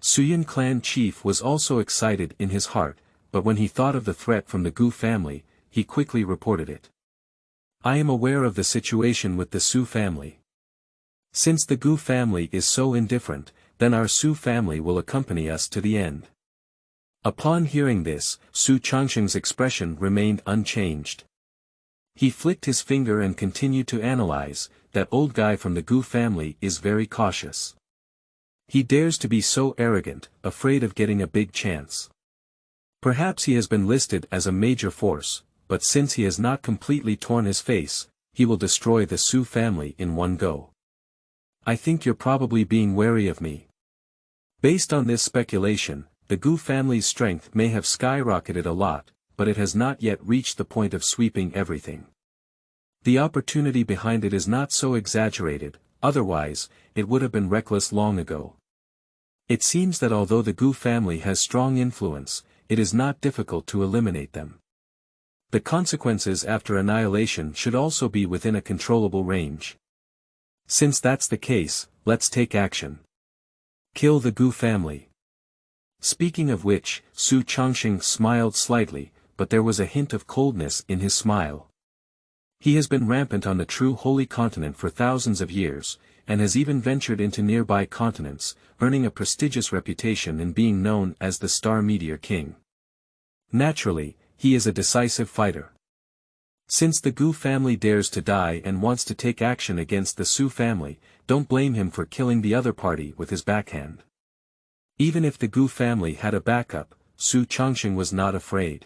Suyun clan chief was also excited in his heart, but when he thought of the threat from the Gu family, he quickly reported it. I am aware of the situation with the Su family. Since the Gu family is so indifferent, then our Su family will accompany us to the end. Upon hearing this, Su Changsheng's expression remained unchanged. He flicked his finger and continued to analyze. That old guy from the Gu family is very cautious. He dares to be so arrogant, afraid of getting a big chance. Perhaps he has been listed as a major force, but since he has not completely torn his face, he will destroy the Su family in one go. I think you're probably being wary of me. Based on this speculation, the Gu family's strength may have skyrocketed a lot, but it has not yet reached the point of sweeping everything. The opportunity behind it is not so exaggerated, otherwise, it would have been reckless long ago. It seems that although the Gu family has strong influence, it is not difficult to eliminate them. The consequences after annihilation should also be within a controllable range. Since that's the case, let's take action. Kill the Gu family. Speaking of which, Su Changsheng smiled slightly, but there was a hint of coldness in his smile. He has been rampant on the true Holy Continent for thousands of years, and has even ventured into nearby continents, earning a prestigious reputation in being known as the Star Meteor King. Naturally, he is a decisive fighter. Since the Gu family dares to die and wants to take action against the Su family, don't blame him for killing the other party with his backhand. Even if the Gu family had a backup, Su Changsheng was not afraid.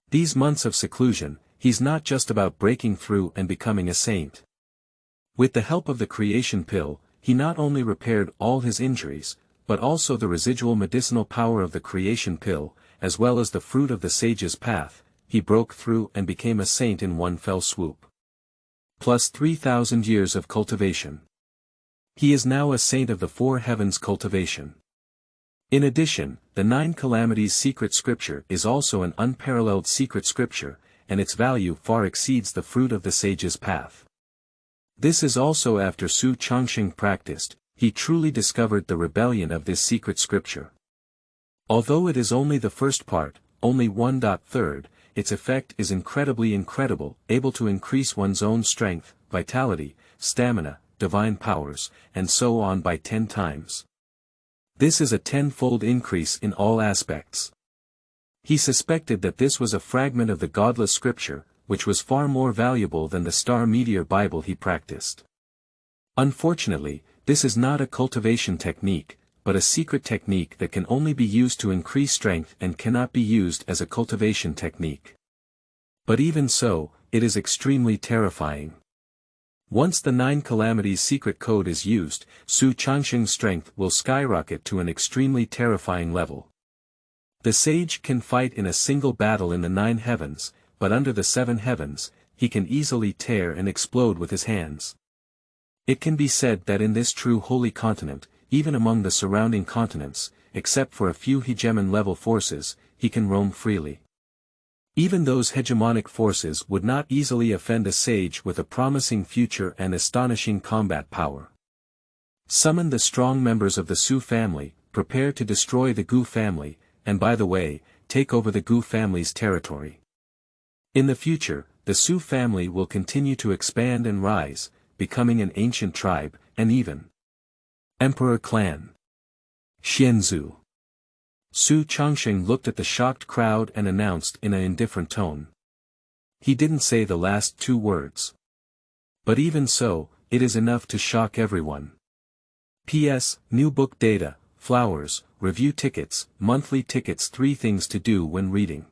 These months of seclusion, he's not just about breaking through and becoming a saint. With the help of the creation pill, he not only repaired all his injuries, but also the residual medicinal power of the creation pill, as well as the fruit of the sage's path, he broke through and became a saint in one fell swoop. Plus 3,000 years of cultivation. He is now a saint of the four heavens cultivation. In addition, the 9 Calamities secret scripture is also an unparalleled secret scripture, and its value far exceeds the fruit of the sage's path. This is also after Su Changsheng practiced, he truly discovered the rebellion of this secret scripture. Although it is only the first part, only 1/3, its effect is incredible, able to increase one's own strength, vitality, stamina, divine powers, and so on by 10 times. This is a 10-fold increase in all aspects. He suspected that this was a fragment of the godless scripture, which was far more valuable than the Star Meteor Bible he practiced. Unfortunately, this is not a cultivation technique, but a secret technique that can only be used to increase strength and cannot be used as a cultivation technique. But even so, it is extremely terrifying. Once the 9 Calamities secret code is used, Su Changsheng's strength will skyrocket to an extremely terrifying level. The sage can fight in a single battle in the 9 heavens, but under the 7 heavens, he can easily tear and explode with his hands. It can be said that in this true holy continent, even among the surrounding continents, except for a few hegemon-level forces, he can roam freely. Even those hegemonic forces would not easily offend a sage with a promising future and astonishing combat power. Summon the strong members of the Su family, prepare to destroy the Gu family, and by the way, take over the Gu family's territory. In the future, the Su family will continue to expand and rise, becoming an ancient tribe, and even Emperor Clan. Xianzu. Su Changsheng looked at the shocked crowd and announced in an indifferent tone. He didn't say the last 2 words. But even so, it is enough to shock everyone. P.S. New book data, flowers, review tickets, monthly tickets. 3 things to do when reading.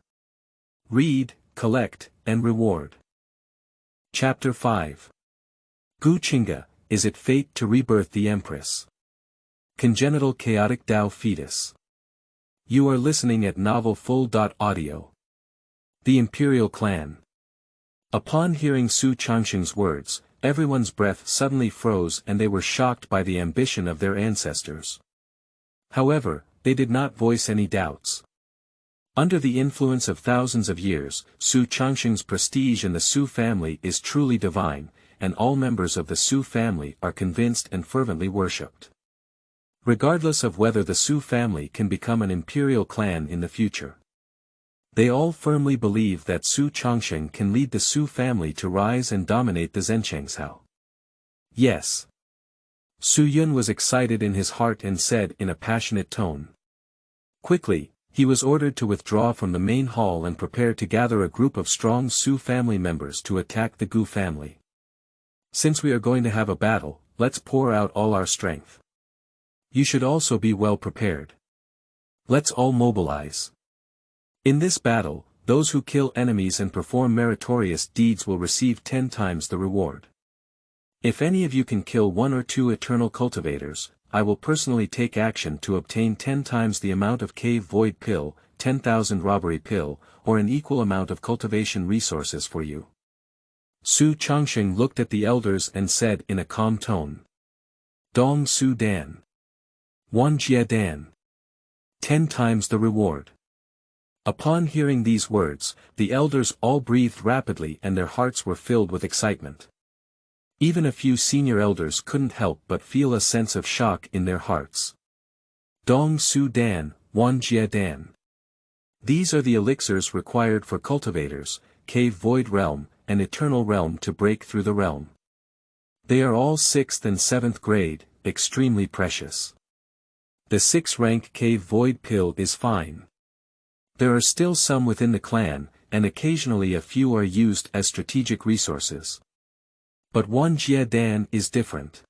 Read, collect, and reward. Chapter 5. Gu Qingge, is it fate to rebirth the Empress? Congenital Chaotic Dao Fetus. You are listening at novelfull.audio. The Imperial Clan. Upon hearing Su Changsheng's words, everyone's breath suddenly froze and they were shocked by the ambition of their ancestors. However, they did not voice any doubts. Under the influence of thousands of years, Su Changsheng's prestige in the Su family is truly divine, and all members of the Su family are convinced and fervently worshipped. Regardless of whether the Su family can become an imperial clan in the future. They all firmly believe that Su Changsheng can lead the Su family to rise and dominate the Zhenchengshao. Yes. Su Yun was excited in his heart and said in a passionate tone. Quickly, he was ordered to withdraw from the main hall and prepare to gather a group of strong Su family members to attack the Gu family. Since we are going to have a battle, let's pour out all our strength. You should also be well prepared. Let's all mobilize. In this battle, those who kill enemies and perform meritorious deeds will receive 10 times the reward. If any of you can kill 1 or 2 eternal cultivators, I will personally take action to obtain 10 times the amount of cave void pill, 10,000 robbery pill, or an equal amount of cultivation resources for you. Su Changsheng looked at the elders and said in a calm tone. Dong Su Dan. 1 Jia Dan. 10 times the reward. Upon hearing these words, the elders all breathed rapidly and their hearts were filled with excitement. Even a few senior elders couldn't help but feel a sense of shock in their hearts. Dong Su Dan, 1 Jia Dan. These are the elixirs required for cultivators, cave void realm, and eternal realm to break through the realm. They are all 6th and 7th grade, extremely precious. The 6th rank cave void pill is fine. There are still some within the clan, and occasionally a few are used as strategic resources. But 1 Jia Dan is different.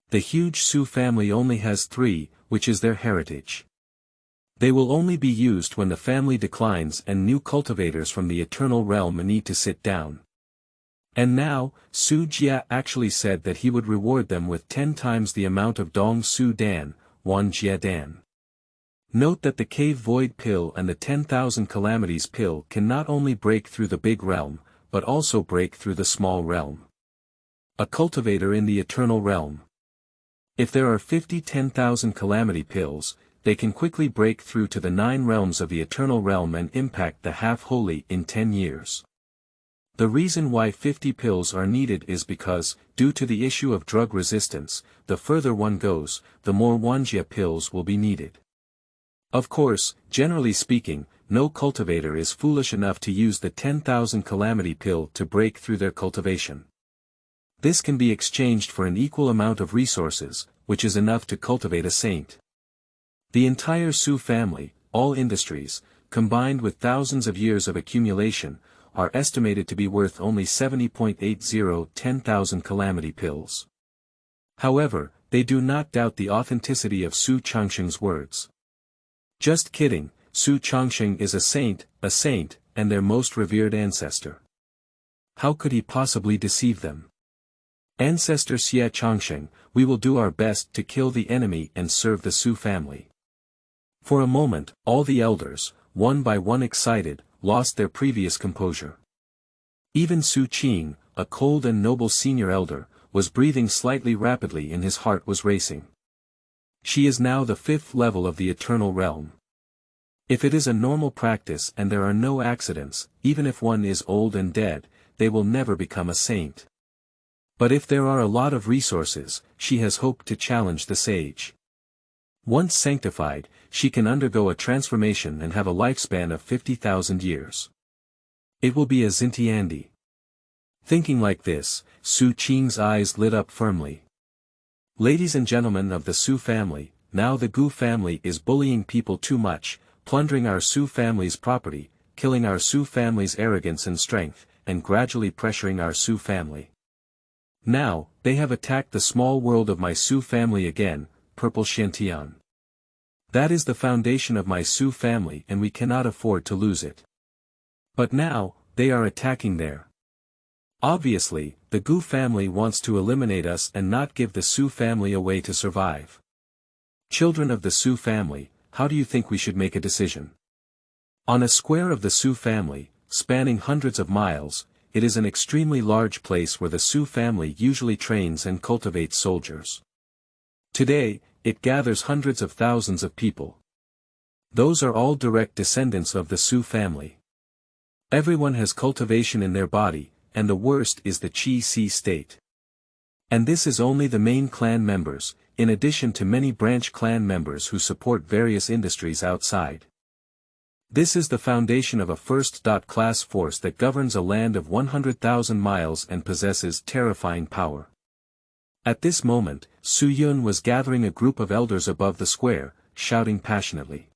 The huge Su family only has 3, which is their heritage. They will only be used when the family declines and new cultivators from the eternal realm need to sit down. And now, Su Jia actually said that he would reward them with 10 times the amount of Dong Su Dan, 1 Jia Dan. Note that the cave void pill and the 10,000 calamities pill can not only break through the big realm, but also break through the small realm. A cultivator in the eternal realm. If there are 10,000 calamity pills, they can quickly break through to the 9 realms of the eternal realm and impact the half-holy in 10 years. The reason why 50 pills are needed is because, due to the issue of drug resistance, the further one goes, the more 1 Jia pills will be needed. Of course, generally speaking, no cultivator is foolish enough to use the 10,000 calamity pill to break through their cultivation. This can be exchanged for an equal amount of resources, which is enough to cultivate a saint. The entire Su family, all industries, combined with thousands of years of accumulation, are estimated to be worth only 70.80 10,000 calamity pills. However, they do not doubt the authenticity of Su Changsheng's words. Just kidding, Su Changsheng is a saint, and their most revered ancestor. How could he possibly deceive them? Ancestor Su Changsheng, we will do our best to kill the enemy and serve the Su family. For a moment, all the elders, one by one excited, lost their previous composure. Even Su Changsheng, a cold and noble senior elder, was breathing slightly rapidly and his heart was racing. She is now the 5th level of the Eternal Realm. If it is a normal practice and there are no accidents, even if one is old and dead, they will never become a saint. But if there are a lot of resources, she has hoped to challenge the sage. Once sanctified, she can undergo a transformation and have a lifespan of 50,000 years. It will be a Zintiandi. Thinking like this, Su Changsheng's eyes lit up firmly. Ladies and gentlemen of the Su family, now the Gu family is bullying people too much, plundering our Su family's property, killing our Su family's arrogance and strength, and gradually pressuring our Su family. Now, they have attacked the small world of my Su family again, Purple Xiantian. That is the foundation of my Su family and we cannot afford to lose it. But now, they are attacking there. Obviously, the Gu family wants to eliminate us and not give the Su family a way to survive. Children of the Su family, how do you think we should make a decision? On a square of the Su family, spanning hundreds of miles, it is an extremely large place where the Su family usually trains and cultivates soldiers. Today, it gathers hundreds of thousands of people. Those are all direct descendants of the Su family. Everyone has cultivation in their body, and the worst is the Qi state. And this is only the main clan members, in addition to many branch clan members who support various industries outside. This is the foundation of a first-class force that governs a land of 100,000 miles and possesses terrifying power. At this moment, Su Yun was gathering a group of elders above the square, shouting passionately.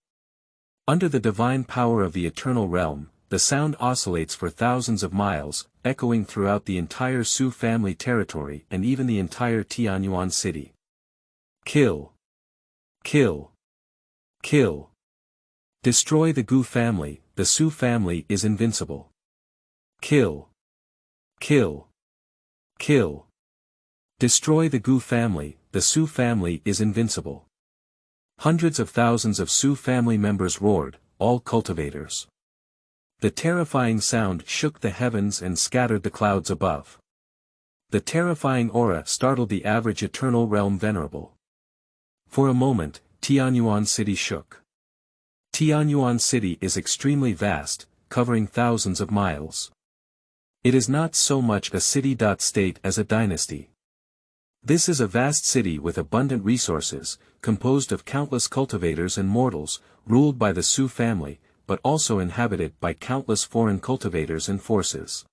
Under the divine power of the Eternal Realm, the sound oscillates for thousands of miles, echoing throughout the entire Su family territory and even the entire Tianyuan city. Kill! Kill! Kill! Destroy the Gu family, the Su family is invincible. Kill! Kill! Kill! Destroy the Gu family, the Su family is invincible. Hundreds of thousands of Su family members roared, all cultivators. The terrifying sound shook the heavens and scattered the clouds above. The terrifying aura startled the average Eternal Realm venerable. For a moment, Tianyuan City shook. Tianyuan City is extremely vast, covering thousands of miles. It is not so much a city-state as a dynasty. This is a vast city with abundant resources, composed of countless cultivators and mortals, ruled by the Su family, but also inhabited by countless foreign cultivators and forces.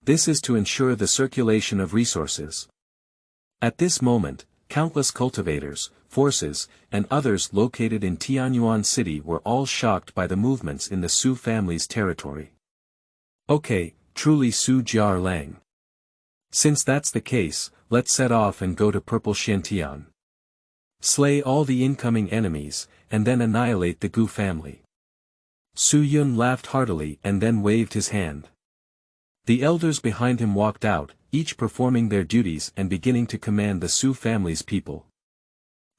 This is to ensure the circulation of resources. At this moment, countless cultivators, forces, and others located in Tianyuan City were all shocked by the movements in the Su family's territory. Okay, truly Su Jiar Lang. Since that's the case, let's set off and go to Purple Xiantian. Slay all the incoming enemies, and then annihilate the Gu family. Su Yun laughed heartily and then waved his hand. The elders behind him walked out, each performing their duties and beginning to command the Su family's people.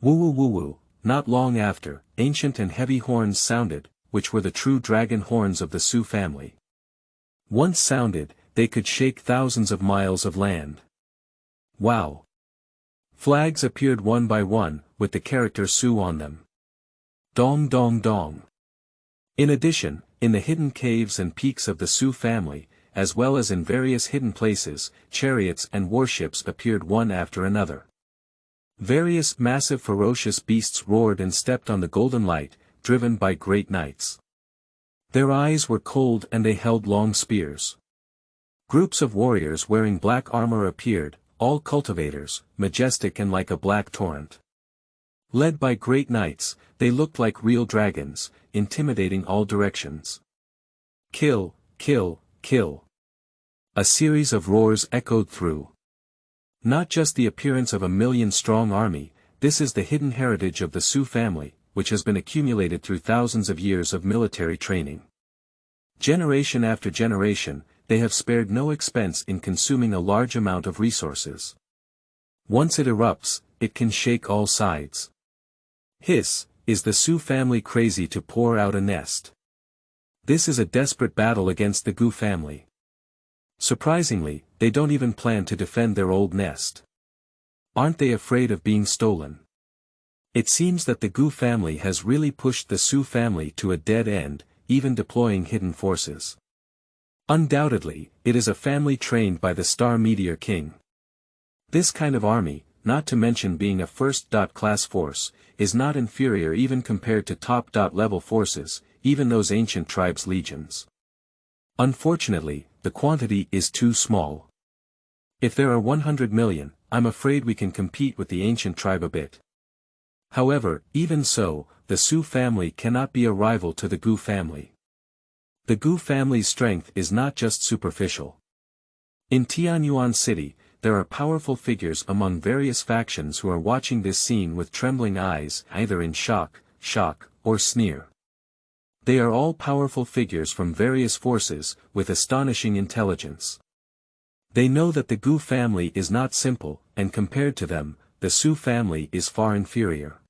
Woo woo woo, not long after, ancient and heavy horns sounded, which were the true dragon horns of the Su family. Once sounded, they could shake thousands of miles of land. Wow! Flags appeared one by one, with the character Su on them. Dong dong dong. In addition, in the hidden caves and peaks of the Su family, as well as in various hidden places, chariots and warships appeared one after another. Various massive ferocious beasts roared and stepped on the golden light, driven by great knights. Their eyes were cold and they held long spears. Groups of warriors wearing black armor appeared, all cultivators, majestic and like a black torrent. Led by great knights, they looked like real dragons, intimidating all directions. Kill, kill, kill. A series of roars echoed through. Not just the appearance of a million-strong army, this is the hidden heritage of the Su family, which has been accumulated through thousands of years of military training. Generation after generation, they have spared no expense in consuming a large amount of resources. Once it erupts, it can shake all sides. Hiss, is the Su family crazy to pour out a nest? This is a desperate battle against the Gu family. Surprisingly, they don't even plan to defend their old nest. Aren't they afraid of being stolen? It seems that the Gu family has really pushed the Su family to a dead end, even deploying hidden forces. Undoubtedly, it is a family trained by the Star Meteor King. This kind of army, not to mention being a first-class force, is not inferior even compared to top-level forces, even those ancient tribes' legions. Unfortunately, the quantity is too small. If there are 100 million, I'm afraid we can compete with the ancient tribe a bit. However, even so, the Su family cannot be a rival to the Gu family. The Gu family's strength is not just superficial. In Tianyuan City, there are powerful figures among various factions who are watching this scene with trembling eyes, either in shock, or sneer. They are all powerful figures from various forces, with astonishing intelligence. They know that the Gu family is not simple, and compared to them, the Su family is far inferior.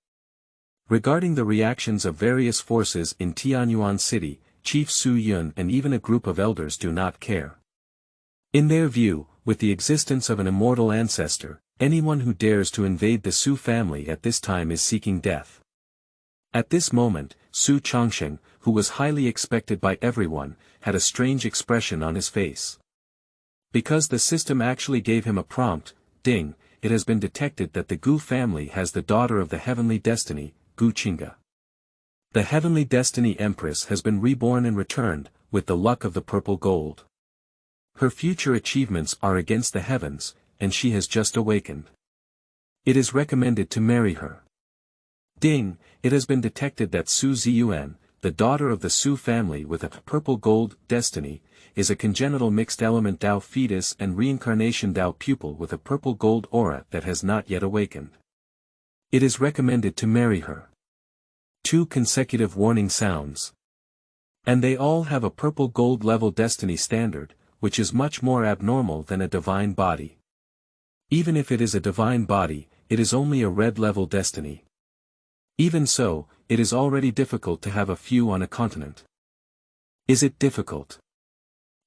Regarding the reactions of various forces in Tianyuan City, Chief Su Yun and even a group of elders do not care. In their view, with the existence of an immortal ancestor, anyone who dares to invade the Su family at this time is seeking death. At this moment, Su Changsheng, who was highly expected by everyone, had a strange expression on his face. Because the system actually gave him a prompt, ding, it has been detected that the Gu family has the daughter of the Heavenly Destiny, Gu Qingge. The Heavenly Destiny Empress has been reborn and returned, with the luck of the purple gold. Her future achievements are against the heavens, and she has just awakened. It is recommended to marry her. Ding, it has been detected that Su Ziyuan, the daughter of the Su family with a purple gold destiny, is a congenital mixed element Dao Fetus and reincarnation Dao pupil with a purple gold aura that has not yet awakened. It is recommended to marry her. 2 consecutive warning sounds. And they all have a purple gold level destiny standard, which is much more abnormal than a divine body. Even if it is a divine body, it is only a red level destiny. Even so, it is already difficult to have a few on a continent. Is it difficult?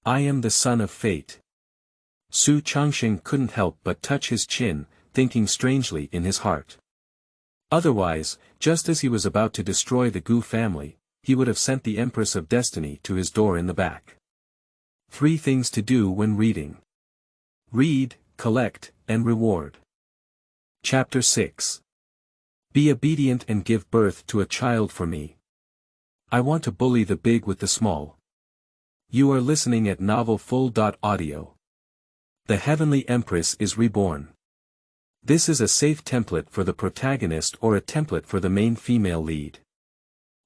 I am the son of fate. Su Changsheng couldn't help but touch his chin, thinking strangely in his heart. Otherwise, just as he was about to destroy the Gu family, he would have sent the Empress of Destiny to his door in the back. 3 things to do when reading. Read, collect, and reward. Chapter 6. Be obedient and give birth to a child for me. I want to bully the big with the small. You are listening at novelfull.audio. The Heavenly Empress is reborn. This is a safe template for the protagonist or a template for the main female lead.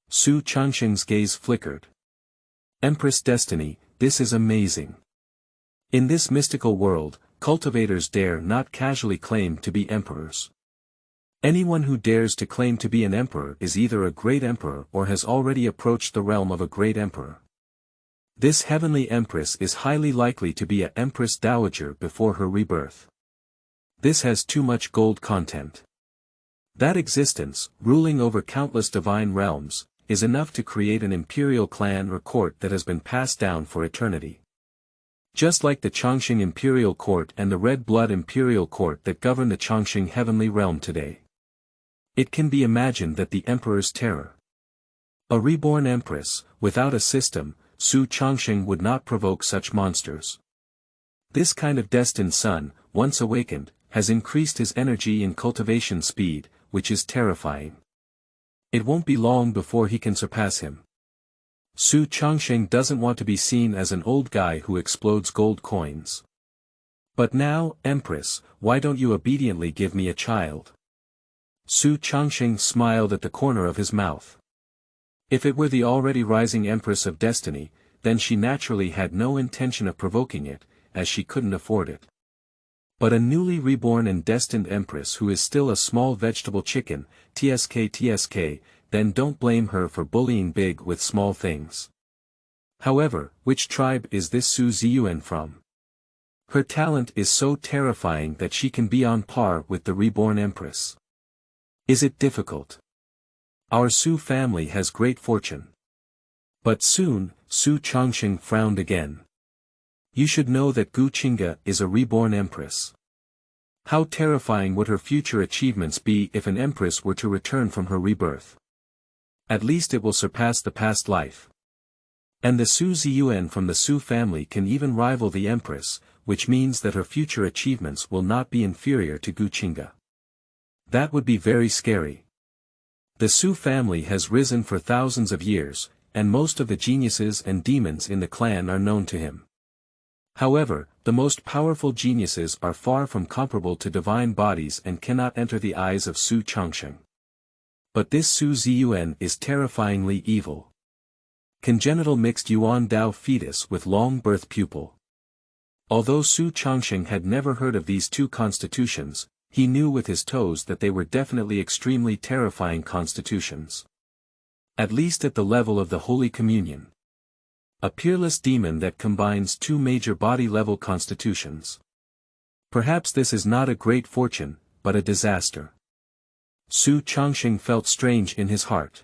Su Changsheng's gaze flickered. Empress Destiny, this is amazing. In this mystical world, cultivators dare not casually claim to be emperors. Anyone who dares to claim to be an emperor is either a great emperor or has already approached the realm of a great emperor. This Heavenly Empress is highly likely to be a Empress Dowager before her rebirth. This has too much gold content. That existence, ruling over countless divine realms, is enough to create an imperial clan or court that has been passed down for eternity. Just like the Changsheng Imperial Court and the Red Blood Imperial Court that govern the Changsheng Heavenly Realm today. It can be imagined that the Emperor's terror. A reborn Empress, without a system, Su Changsheng would not provoke such monsters. This kind of destined son, once awakened, has increased his energy and cultivation speed, which is terrifying. It won't be long before he can surpass him. Su Changsheng doesn't want to be seen as an old guy who explodes gold coins. But now, Empress, why don't you obediently give me a child? Su Changsheng smiled at the corner of his mouth. If it were the already rising Empress of Destiny, then she naturally had no intention of provoking it, as she couldn't afford it. But a newly reborn and destined Empress who is still a small vegetable chicken, TSK, then don't blame her for bullying big with small things. However, which tribe is this Su Ziyuan from? Her talent is so terrifying that she can be on par with the reborn Empress. Is it difficult? Our Su family has great fortune. But soon, Su Changsheng frowned again. You should know that Qingge is a reborn empress. How terrifying would her future achievements be if an empress were to return from her rebirth? At least it will surpass the past life. And the Su Ziyuan from the Su family can even rival the empress, which means that her future achievements will not be inferior to Qingge. That would be very scary. The Su family has risen for thousands of years, and most of the geniuses and demons in the clan are known to him. However, the most powerful geniuses are far from comparable to divine bodies and cannot enter the eyes of Su Changsheng. But this Su Ziyuan is terrifyingly evil. Congenital mixed Yuan Dao Fetus with long birth pupil. Although Su Changsheng had never heard of these two constitutions, he knew with his toes that they were definitely extremely terrifying constitutions. At least at the level of the Holy Communion. A peerless demon that combines two major body-level constitutions. Perhaps this is not a great fortune, but a disaster. Su Changsheng felt strange in his heart.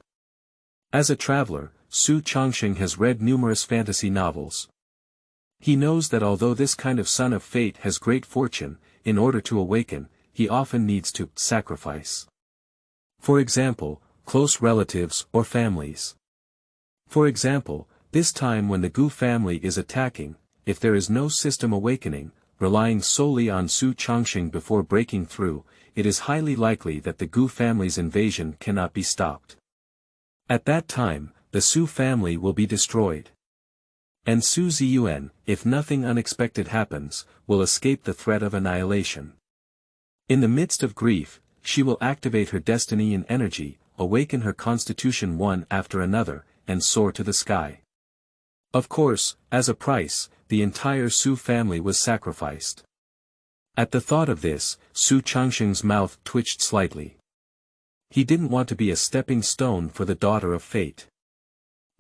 As a traveler, Su Changsheng has read numerous fantasy novels. He knows that although this kind of son of fate has great fortune, in order to awaken, he often needs to sacrifice. For example, close relatives or families. For example, this time when the Gu family is attacking, if there is no system awakening, relying solely on Su Changsheng before breaking through, it is highly likely that the Gu family's invasion cannot be stopped. At that time, the Su family will be destroyed. And Su Ziyuan, if nothing unexpected happens, will escape the threat of annihilation. In the midst of grief, she will activate her destiny and energy, awaken her constitution one after another, and soar to the sky. Of course, as a price, the entire Su family was sacrificed. At the thought of this, Su Changsheng's mouth twitched slightly. He didn't want to be a stepping stone for the daughter of fate.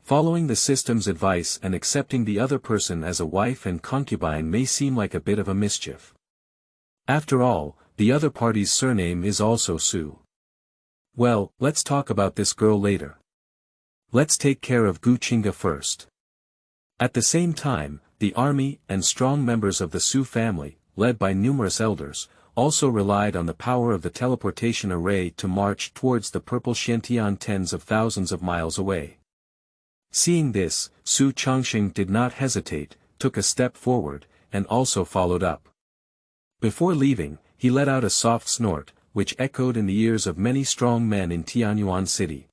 Following the system's advice and accepting the other person as a wife and concubine may seem like a bit of a mischief. After all, the other party's surname is also Su. Well, let's talk about this girl later. Let's take care of Qingge first. At the same time, the army and strong members of the Su family, led by numerous elders, also relied on the power of the teleportation array to march towards the purple Xiantian tens of thousands of miles away. Seeing this, Su Changsheng did not hesitate, took a step forward, and also followed up. Before leaving, he let out a soft snort, which echoed in the ears of many strong men in Tianyuan City.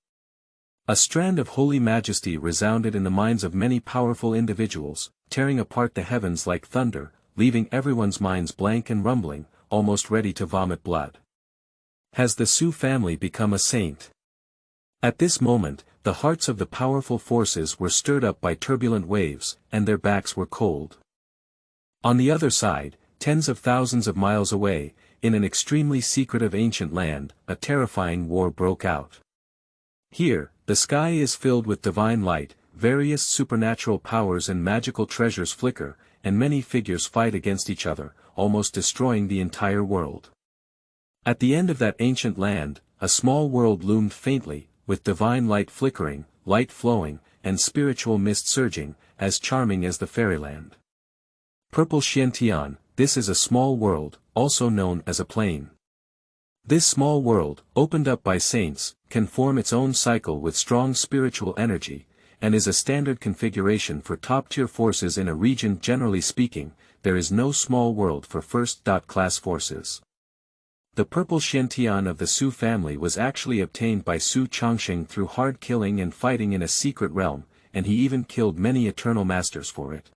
A strand of holy majesty resounded in the minds of many powerful individuals, tearing apart the heavens like thunder, leaving everyone's minds blank and rumbling, almost ready to vomit blood. Has the Su family become a saint? At this moment, the hearts of the powerful forces were stirred up by turbulent waves, and their backs were cold. On the other side, tens of thousands of miles away, in an extremely secretive ancient land, a terrifying war broke out. Here, the sky is filled with divine light, various supernatural powers and magical treasures flicker, and many figures fight against each other, almost destroying the entire world. At the end of that ancient land, a small world loomed faintly, with divine light flickering, light flowing, and spiritual mist surging, as charming as the fairyland. Purple Xiantian, this is a small world, also known as a plane. This small world, opened up by saints, can form its own cycle with strong spiritual energy, and is a standard configuration for top-tier forces in a region. Generally speaking, there is no small world for first-class forces. The purple Xiantian of the Su family was actually obtained by Su Changsheng through hard killing and fighting in a secret realm, and he even killed many eternal masters for it.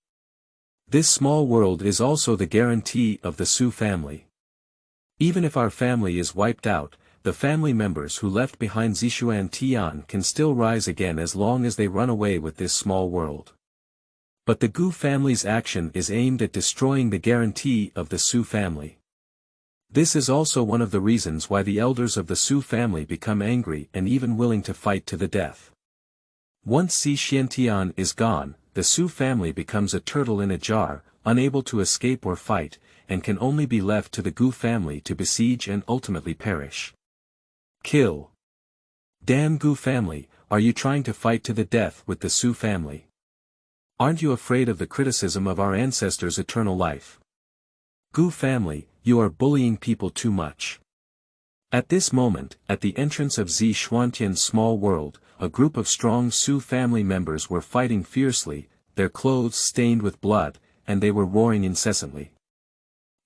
This small world is also the guarantee of the Su family. Even if our family is wiped out, the family members who left behind Zishuan Tian can still rise again as long as they run away with this small world. But the Gu family's action is aimed at destroying the guarantee of the Su family. This is also one of the reasons why the elders of the Su family become angry and even willing to fight to the death. Once Zishuan is gone, the Su family becomes a turtle in a jar, unable to escape or fight, and can only be left to the Gu family to besiege and ultimately perish. Kill. Damn Gu family, are you trying to fight to the death with the Su family? Aren't you afraid of the criticism of our ancestors' eternal life? Gu family, you are bullying people too much. At this moment, at the entrance of Zi Xuantian's small world, a group of strong Su family members were fighting fiercely, their clothes stained with blood, and they were roaring incessantly.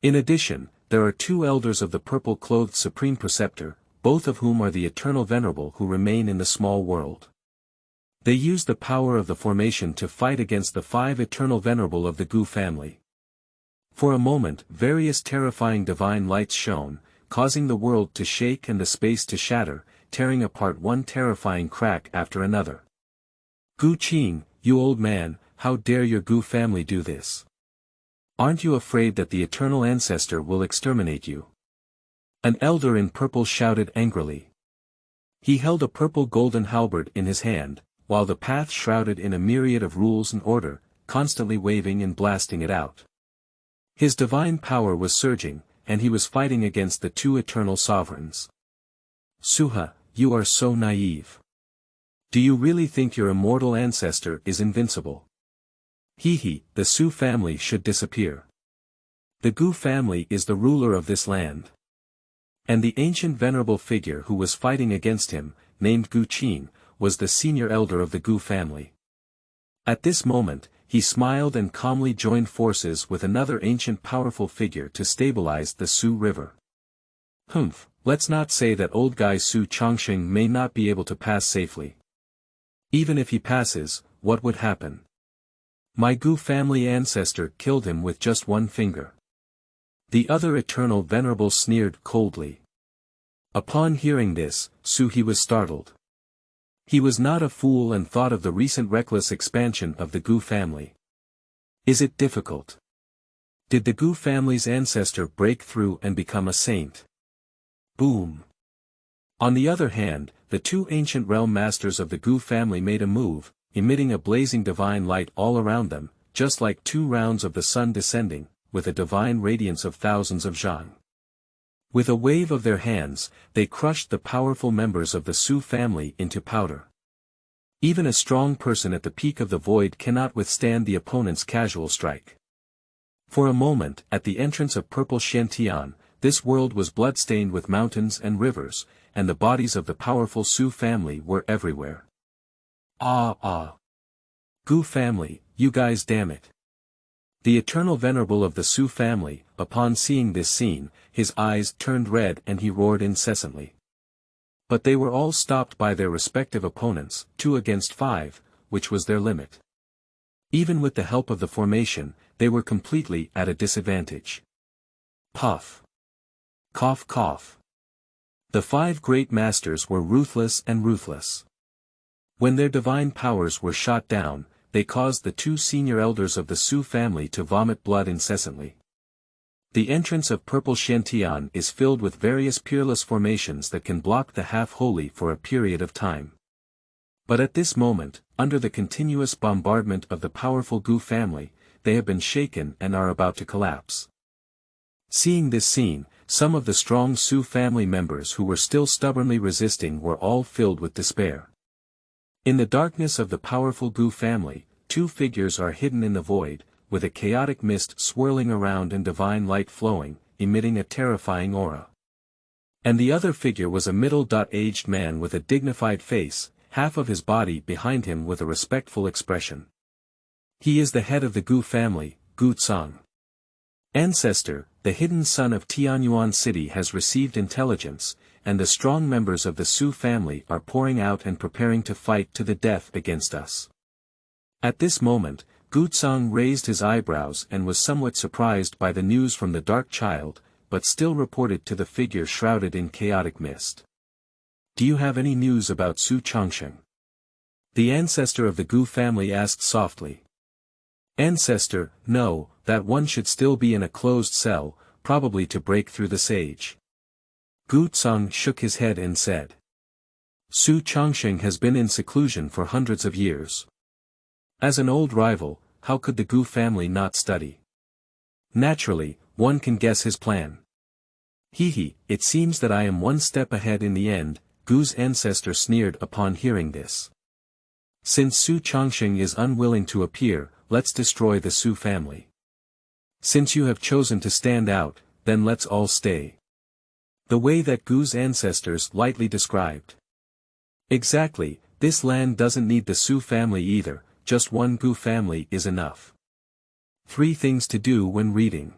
In addition, there are two elders of the purple-clothed Supreme Preceptor, both of whom are the eternal venerable who remain in the small world. They use the power of the formation to fight against the 5 eternal venerable of the Gu family. For a moment, various terrifying divine lights shone, causing the world to shake and the space to shatter, tearing apart one terrifying crack after another. Gu Qing, you old man, how dare your Gu family do this? Aren't you afraid that the eternal ancestor will exterminate you? An elder in purple shouted angrily. He held a purple golden halberd in his hand, while the path shrouded in a myriad of rules and order, constantly waving and blasting it out. His divine power was surging, and he was fighting against the 2 eternal sovereigns. Suha, you are so naive. Do you really think your immortal ancestor is invincible? He, the Su family should disappear. The Gu family is the ruler of this land. And the ancient venerable figure who was fighting against him, named Gu Qing, was the senior elder of the Gu family. At this moment, he smiled and calmly joined forces with another ancient powerful figure to stabilize the Su river. Humph, let's not say that old guy Su Changsheng may not be able to pass safely. Even if he passes, what would happen? My Gu family ancestor killed him with just 1 finger. The other eternal venerable sneered coldly. Upon hearing this, he was startled. He was not a fool and thought of the recent reckless expansion of the Gu family. Is it difficult? Did the Gu family's ancestor break through and become a saint? Boom. On the other hand, the 2 ancient realm masters of the Gu family made a move, emitting a blazing divine light all around them, just like 2 rounds of the sun descending, with a divine radiance of thousands of zhang. With a wave of their hands, they crushed the powerful members of the Su family into powder. Even a strong person at the peak of the void cannot withstand the opponent's casual strike. For a moment, at the entrance of Purple Xiantian, this world was blood-stained with mountains and rivers, and the bodies of the powerful Su family were everywhere. Gu family, you guys damn it. The eternal venerable of the Su family, upon seeing this scene, his eyes turned red and he roared incessantly. But they were all stopped by their respective opponents, 2 against 5, which was their limit. Even with the help of the formation, they were completely at a disadvantage. Puff. Cough cough. The 5 great masters were ruthless and ruthless. When their divine powers were shot down, they caused the 2 senior elders of the Su family to vomit blood incessantly. The entrance of Purple Xiantian is filled with various peerless formations that can block the half-holy for a period of time. But at this moment, under the continuous bombardment of the powerful Gu family, they have been shaken and are about to collapse. Seeing this scene, some of the strong Su family members who were still stubbornly resisting were all filled with despair. In the darkness of the powerful Gu family, 2 figures are hidden in the void, with a chaotic mist swirling around and divine light flowing, emitting a terrifying aura. And the other figure was a middle-aged man with a dignified face, half of his body behind him with a respectful expression. He is the head of the Gu family, Gu Tsang. Ancestor, the hidden son of Tianyuan City has received intelligence, and the strong members of the Su family are pouring out and preparing to fight to the death against us. At this moment, Gu Tsang raised his eyebrows and was somewhat surprised by the news from the dark child, but still reported to the figure shrouded in chaotic mist. Do you have any news about Su Changsheng? The ancestor of the Gu family asked softly. Ancestor, no, that one should still be in a closed cell, probably to break through the sage. Gu Tsang shook his head and said. Su Changsheng has been in seclusion for hundreds of years. As an old rival, how could the Gu family not study? Naturally, one can guess his plan. It seems that I am one step ahead in the end, Gu's ancestor sneered upon hearing this. Since Su Changsheng is unwilling to appear, let's destroy the Su family. Since you have chosen to stand out, then let's all stay. The way that Gu's ancestors lightly described. Exactly, this land doesn't need the Su family either, just one Gu family is enough. 3 things to do when reading.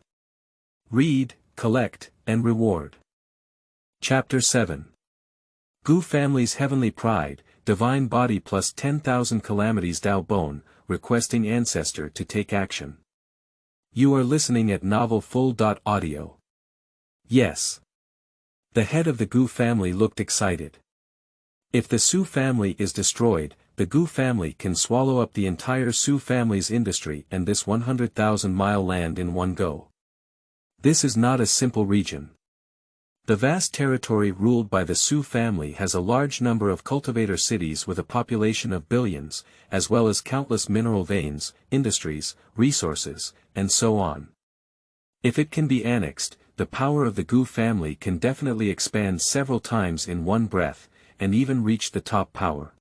Read, collect, and reward. Chapter 7. Gu family's heavenly pride, divine body plus 10,000 calamities Dao bone, requesting ancestor to take action. You are listening at novel full.audio. Yes. The head of the Gu family looked excited. If the Su family is destroyed, the Gu family can swallow up the entire Su family's industry and this 100,000-mile land in one go. This is not a simple region. The vast territory ruled by the Su family has a large number of cultivator cities with a population of billions, as well as countless mineral veins, industries, resources, and so on. If it can be annexed, the power of the Gu family can definitely expand several times in one breath, and even reach the top power.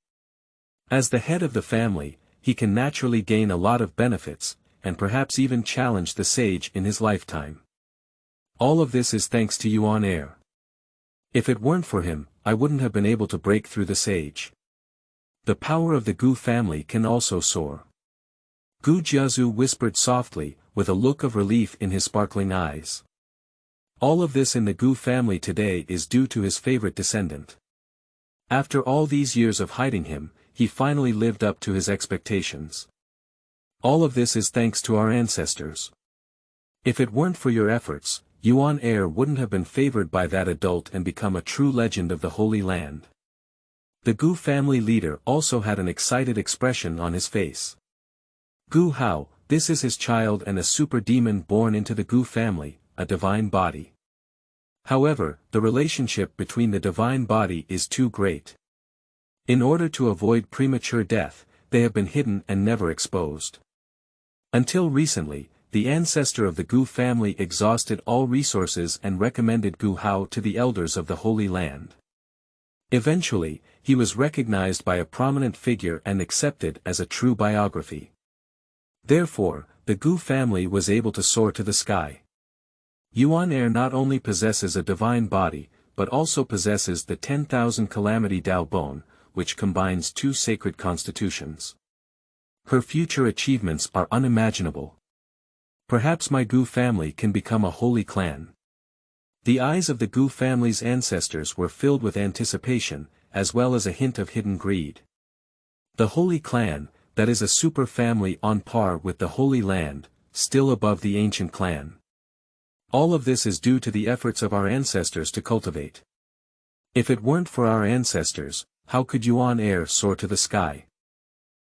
As the head of the family, he can naturally gain a lot of benefits, and perhaps even challenge the sage in his lifetime. All of this is thanks to Yuan Heir. If it weren't for him, I wouldn't have been able to break through the sage. The power of the Gu family can also soar. Gu Jiazu whispered softly, with a look of relief in his sparkling eyes. All of this in the Gu family today is due to his favorite descendant. After all these years of hiding him, he finally lived up to his expectations. All of this is thanks to our ancestors. If it weren't for your efforts, Yuan Heir wouldn't have been favored by that adult and become a true legend of the Holy Land. The Gu family leader also had an excited expression on his face. Gu Hao, this is his child and a super demon born into the Gu family, a divine body. However, the relationship between the divine body is too great. In order to avoid premature death, they have been hidden and never exposed. Until recently, the ancestor of the Gu family exhausted all resources and recommended Gu Hao to the elders of the Holy Land. Eventually, he was recognized by a prominent figure and accepted as a true biography. Therefore, the Gu family was able to soar to the sky. Yuan Heir not only possesses a divine body, but also possesses the 10,000 calamity Dao bone, which combines 2 sacred constitutions. Her future achievements are unimaginable. Perhaps my Gu family can become a holy clan. The eyes of the Gu family's ancestors were filled with anticipation, as well as a hint of hidden greed. The Holy Clan, that is a super family on par with the Holy Land, still above the ancient clan. All of this is due to the efforts of our ancestors to cultivate. If it weren't for our ancestors, how could Yuan Heir soar to the sky?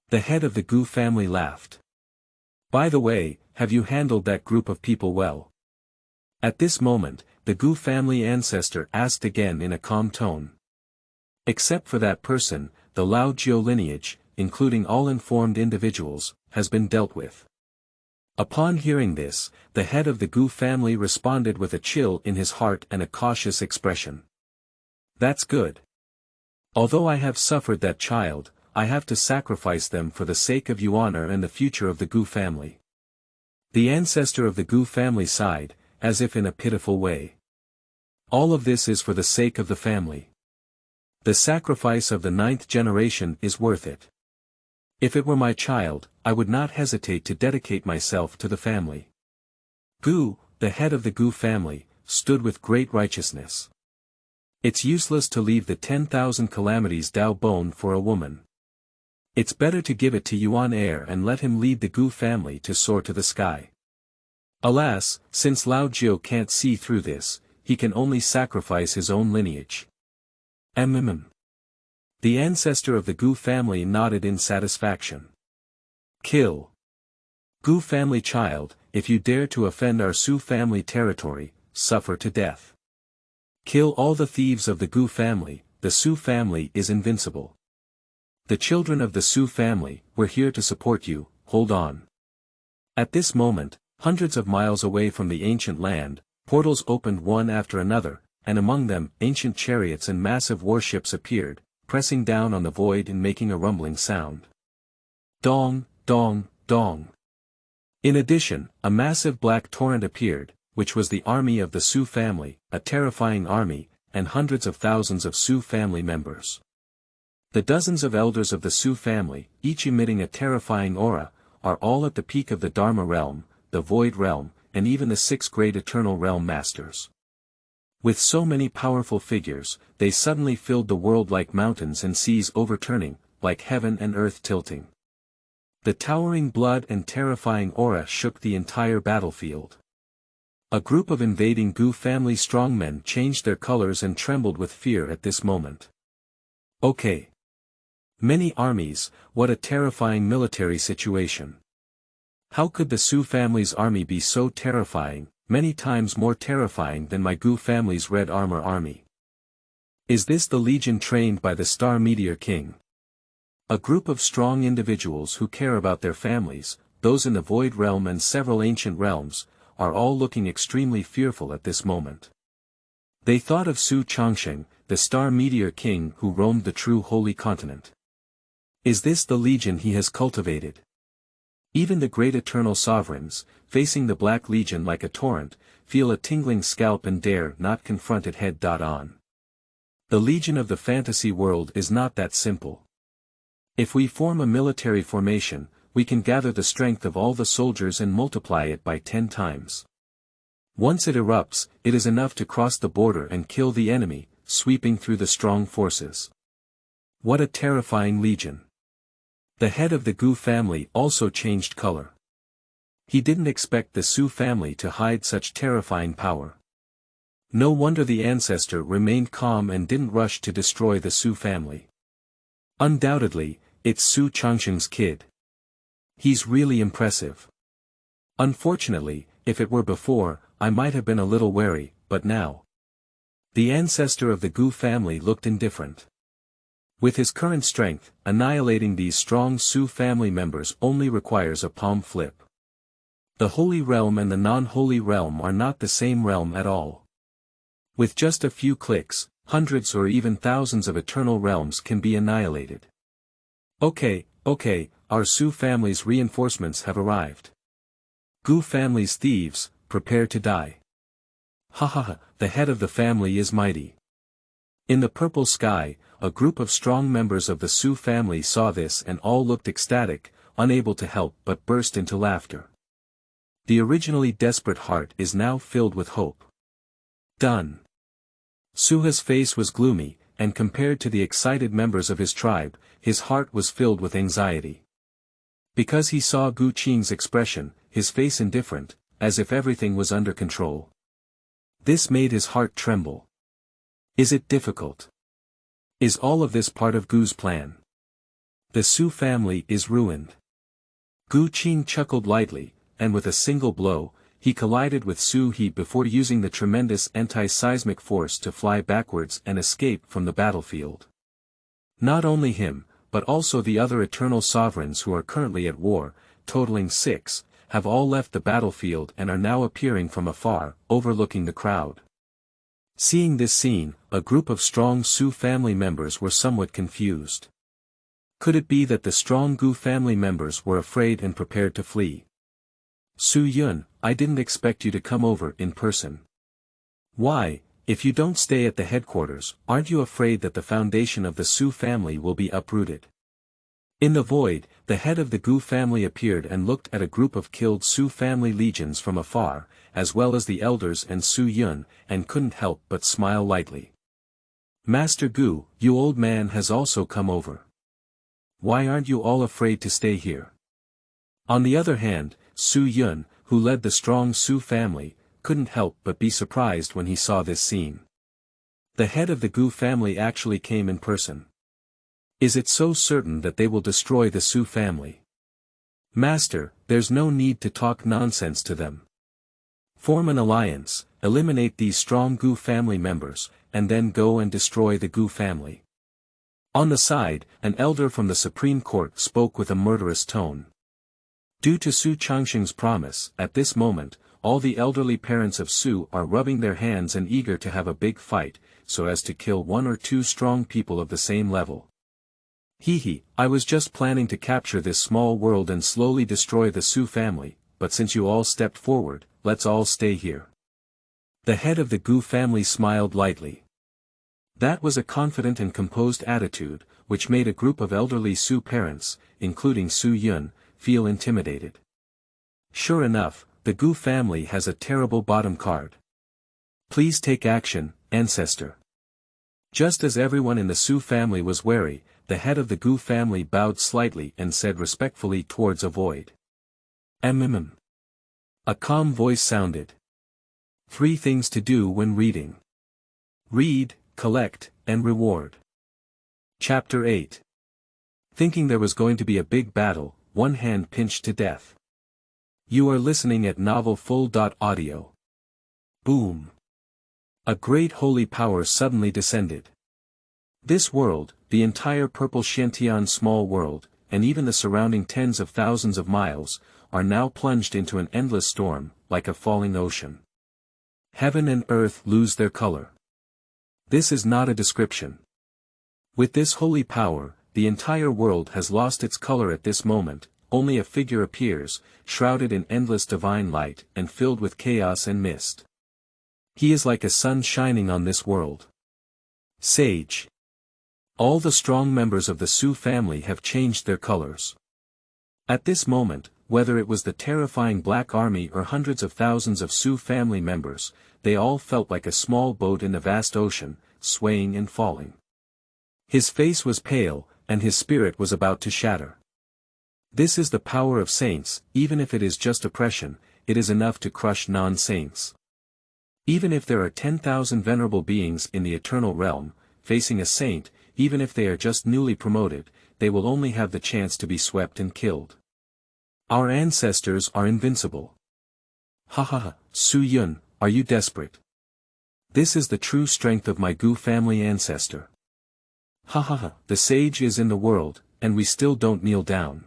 The head of the Gu family laughed. By the way, have you handled that group of people well? At this moment, the Gu family ancestor asked again in a calm tone. Except for that person, the Lao Jiu lineage, including all informed individuals, has been dealt with. Upon hearing this, the head of the Gu family responded with a chill in his heart and a cautious expression. That's good. Although I have suffered that child, I have to sacrifice them for the sake of Yuan Heir and the future of the Gu family. The ancestor of the Gu family sighed, as if in a pitiful way. All of this is for the sake of the family. The sacrifice of the 9th generation is worth it. If it were my child, I would not hesitate to dedicate myself to the family. Gu, the head of the Gu family, stood with great righteousness. It's useless to leave the 10,000 calamities Dao bone for a woman. It's better to give it to Yuan Heir and let him lead the Gu family to soar to the sky. Alas, since Lao Jiu can't see through this, he can only sacrifice his own lineage. The ancestor of the Gu family nodded in satisfaction. Kill. Gu family child, if you dare to offend our Su family territory, suffer to death. Kill all the thieves of the Gu family, the Su family is invincible. The children of the Su family, we're here to support you, hold on. At this moment, hundreds of miles away from the ancient land, portals opened one after another, and among them, ancient chariots and massive warships appeared, pressing down on the void and making a rumbling sound. Dong, dong, dong. In addition, a massive black torrent appeared, which was the army of the Su family, a terrifying army, and hundreds of thousands of Su family members. The dozens of elders of the Su family, each emitting a terrifying aura, are all at the peak of the Dharma realm, the Void realm, and even the 6 great Eternal Realm Masters. With so many powerful figures, they suddenly filled the world like mountains and seas overturning, like heaven and earth tilting. The towering blood and terrifying aura shook the entire battlefield. A group of invading Gu family strongmen changed their colors and trembled with fear at this moment. Okay. Many armies, what a terrifying military situation. How could the Su family's army be so terrifying, many times more terrifying than my Gu family's Red Armor army? Is this the legion trained by the Star Meteor King? A group of strong individuals who care about their families, those in the Void realm and several ancient realms, are all looking extremely fearful at this moment. They thought of Su Changsheng, the Star Meteor King who roamed the true Holy Continent. Is this the legion he has cultivated? Even the great eternal sovereigns, facing the Black Legion like a torrent, feel a tingling scalp and dare not confront it head-on. The legion of the fantasy world is not that simple. If we form a military formation, we can gather the strength of all the soldiers and multiply it by 10 times. Once it erupts, it is enough to cross the border and kill the enemy, sweeping through the strong forces. What a terrifying legion. The head of the Gu family also changed color. He didn't expect the Su family to hide such terrifying power. No wonder the Ancestor remained calm and didn't rush to destroy the Su family. Undoubtedly, it's Su Changsheng's kid. He's really impressive. Unfortunately, if it were before, I might have been a little wary, but now. The Ancestor of the Gu family looked indifferent. With his current strength, annihilating these strong Su family members only requires a palm flip. The Holy Realm and the non-Holy Realm are not the same realm at all. With just a few clicks, hundreds or even thousands of eternal realms can be annihilated. Okay, our Su family's reinforcements have arrived. Gu family's thieves, prepare to die. Ha, the head of the family is mighty. In the purple sky, a group of strong members of the Su family saw this and all looked ecstatic, unable to help but burst into laughter. The originally desperate heart is now filled with hope. Done. Suha's face was gloomy, and compared to the excited members of his tribe, his heart was filled with anxiety. Because he saw Gu Qing's expression, his face indifferent, as if everything was under control. This made his heart tremble. Is it difficult? Is all of this part of Gu's plan? The Su family is ruined. Gu Qing chuckled lightly, and with a single blow, he collided with Su He before using the tremendous anti-seismic force to fly backwards and escape from the battlefield. Not only him, but also the other eternal sovereigns who are currently at war, totaling 6, have all left the battlefield and are now appearing from afar, overlooking the crowd. Seeing this scene, a group of strong Su family members were somewhat confused. Could it be that the strong Gu family members were afraid and prepared to flee? Su Yun, I didn't expect you to come over in person. Why, if you don't stay at the headquarters, aren't you afraid that the foundation of the Su family will be uprooted? In the void, the head of the Gu family appeared and looked at a group of killed Su family legions from afar, as well as the elders and Su Yun, and couldn't help but smile lightly. Master Gu, you old man has also come over. Why aren't you all afraid to stay here? On the other hand, Su Yun, who led the strong Su family, couldn't help but be surprised when he saw this scene. The head of the Gu family actually came in person. Is it so certain that they will destroy the Su family? Master, there's no need to talk nonsense to them. Form an alliance, eliminate these strong Gu family members, and then go and destroy the Gu family. On the side, an elder from the Supreme Court spoke with a murderous tone. Due to Su Changsheng's promise, at this moment, all the elderly parents of Su are rubbing their hands and eager to have a big fight, so as to kill one or two strong people of the same level. Hehe, I was just planning to capture this small world and slowly destroy the Su family, but since you all stepped forward, let's all stay here. The head of the Gu family smiled lightly. That was a confident and composed attitude, which made a group of elderly Su parents, including Su Yun, feel intimidated. Sure enough, the Gu family has a terrible bottom card. Please take action, Ancestor. Just as everyone in the Su family was wary, the head of the Gu family bowed slightly and said respectfully towards a void. A calm voice sounded. 3 things to do when reading. Read, collect, and reward. Chapter 8. Thinking there was going to be a big battle, one hand pinched to death. You are listening at Novel Full.audio. Boom. A great holy power suddenly descended. This world, the entire purple Shantian small world, and even the surrounding tens of thousands of miles, are now plunged into an endless storm, like a falling ocean. Heaven and earth lose their color. This is not a description. With this holy power, the entire world has lost its color at this moment, only a figure appears, shrouded in endless divine light and filled with chaos and mist. He is like a sun shining on this world. Sage. All the strong members of the Su family have changed their colors. At this moment, whether it was the terrifying Black Army or hundreds of thousands of Su family members, they all felt like a small boat in the vast ocean, swaying and falling. His face was pale, and his spirit was about to shatter. This is the power of saints. Even if it is just oppression, it is enough to crush non-saints. Even if there are 10,000 venerable beings in the eternal realm, facing a saint, even if they are just newly promoted, they will only have the chance to be swept and killed. Our ancestors are invincible. Su Yun, are you desperate? This is the true strength of my Gu family ancestor. The sage is in the world, and we still don't kneel down.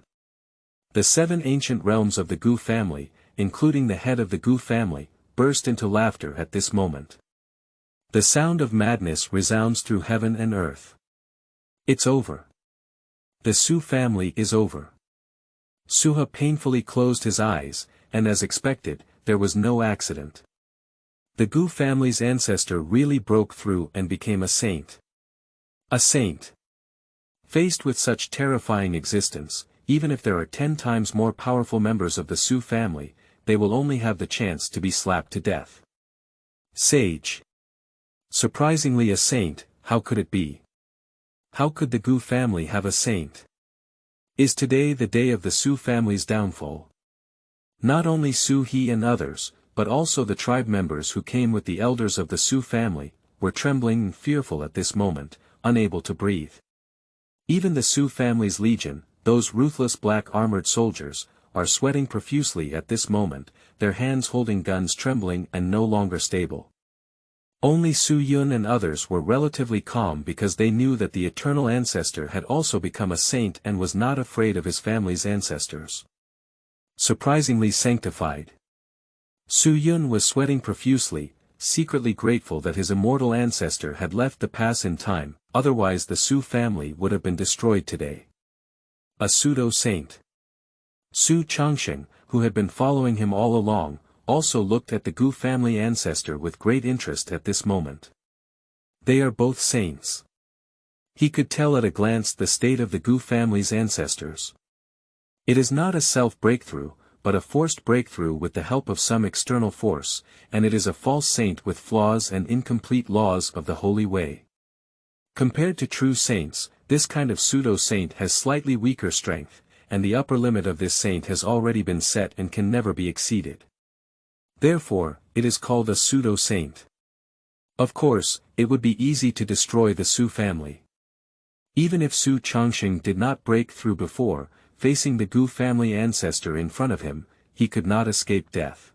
The 7 ancient realms of the Gu family, including the head of the Gu family, burst into laughter at this moment. The sound of madness resounds through heaven and earth. It's over. The Su family is over. Suha painfully closed his eyes, and as expected, there was no accident. The Gu family's ancestor really broke through and became a saint. A saint. Faced with such terrifying existence, even if there are 10 times more powerful members of the Su family, they will only have the chance to be slapped to death. Sage. Surprisingly a saint, how could it be? How could the Gu family have a saint? Is today the day of the Su family's downfall? Not only Su He and others, but also the tribe members who came with the elders of the Su family, were trembling and fearful at this moment, unable to breathe. Even the Su family's legion, those ruthless black armored soldiers, are sweating profusely at this moment, their hands holding guns trembling and no longer stable. Only Su Yun and others were relatively calm because they knew that the eternal ancestor had also become a saint and was not afraid of his family's ancestors. Surprisingly sanctified. Su Yun was sweating profusely, secretly grateful that his immortal ancestor had left the pass in time, otherwise the Su family would have been destroyed today. A pseudo-saint. Su Changsheng, who had been following him all along, also looked at the Gu family ancestor with great interest at this moment. They are both saints. He could tell at a glance the state of the Gu family's ancestors. It is not a self-breakthrough, but a forced breakthrough with the help of some external force, and it is a false saint with flaws and incomplete laws of the holy way. Compared to true saints, this kind of pseudo-saint has slightly weaker strength, and the upper limit of this saint has already been set and can never be exceeded. Therefore, it is called a pseudo-saint. Of course, it would be easy to destroy the Su family. Even if Su Changsheng did not break through before, facing the Gu family ancestor in front of him, he could not escape death.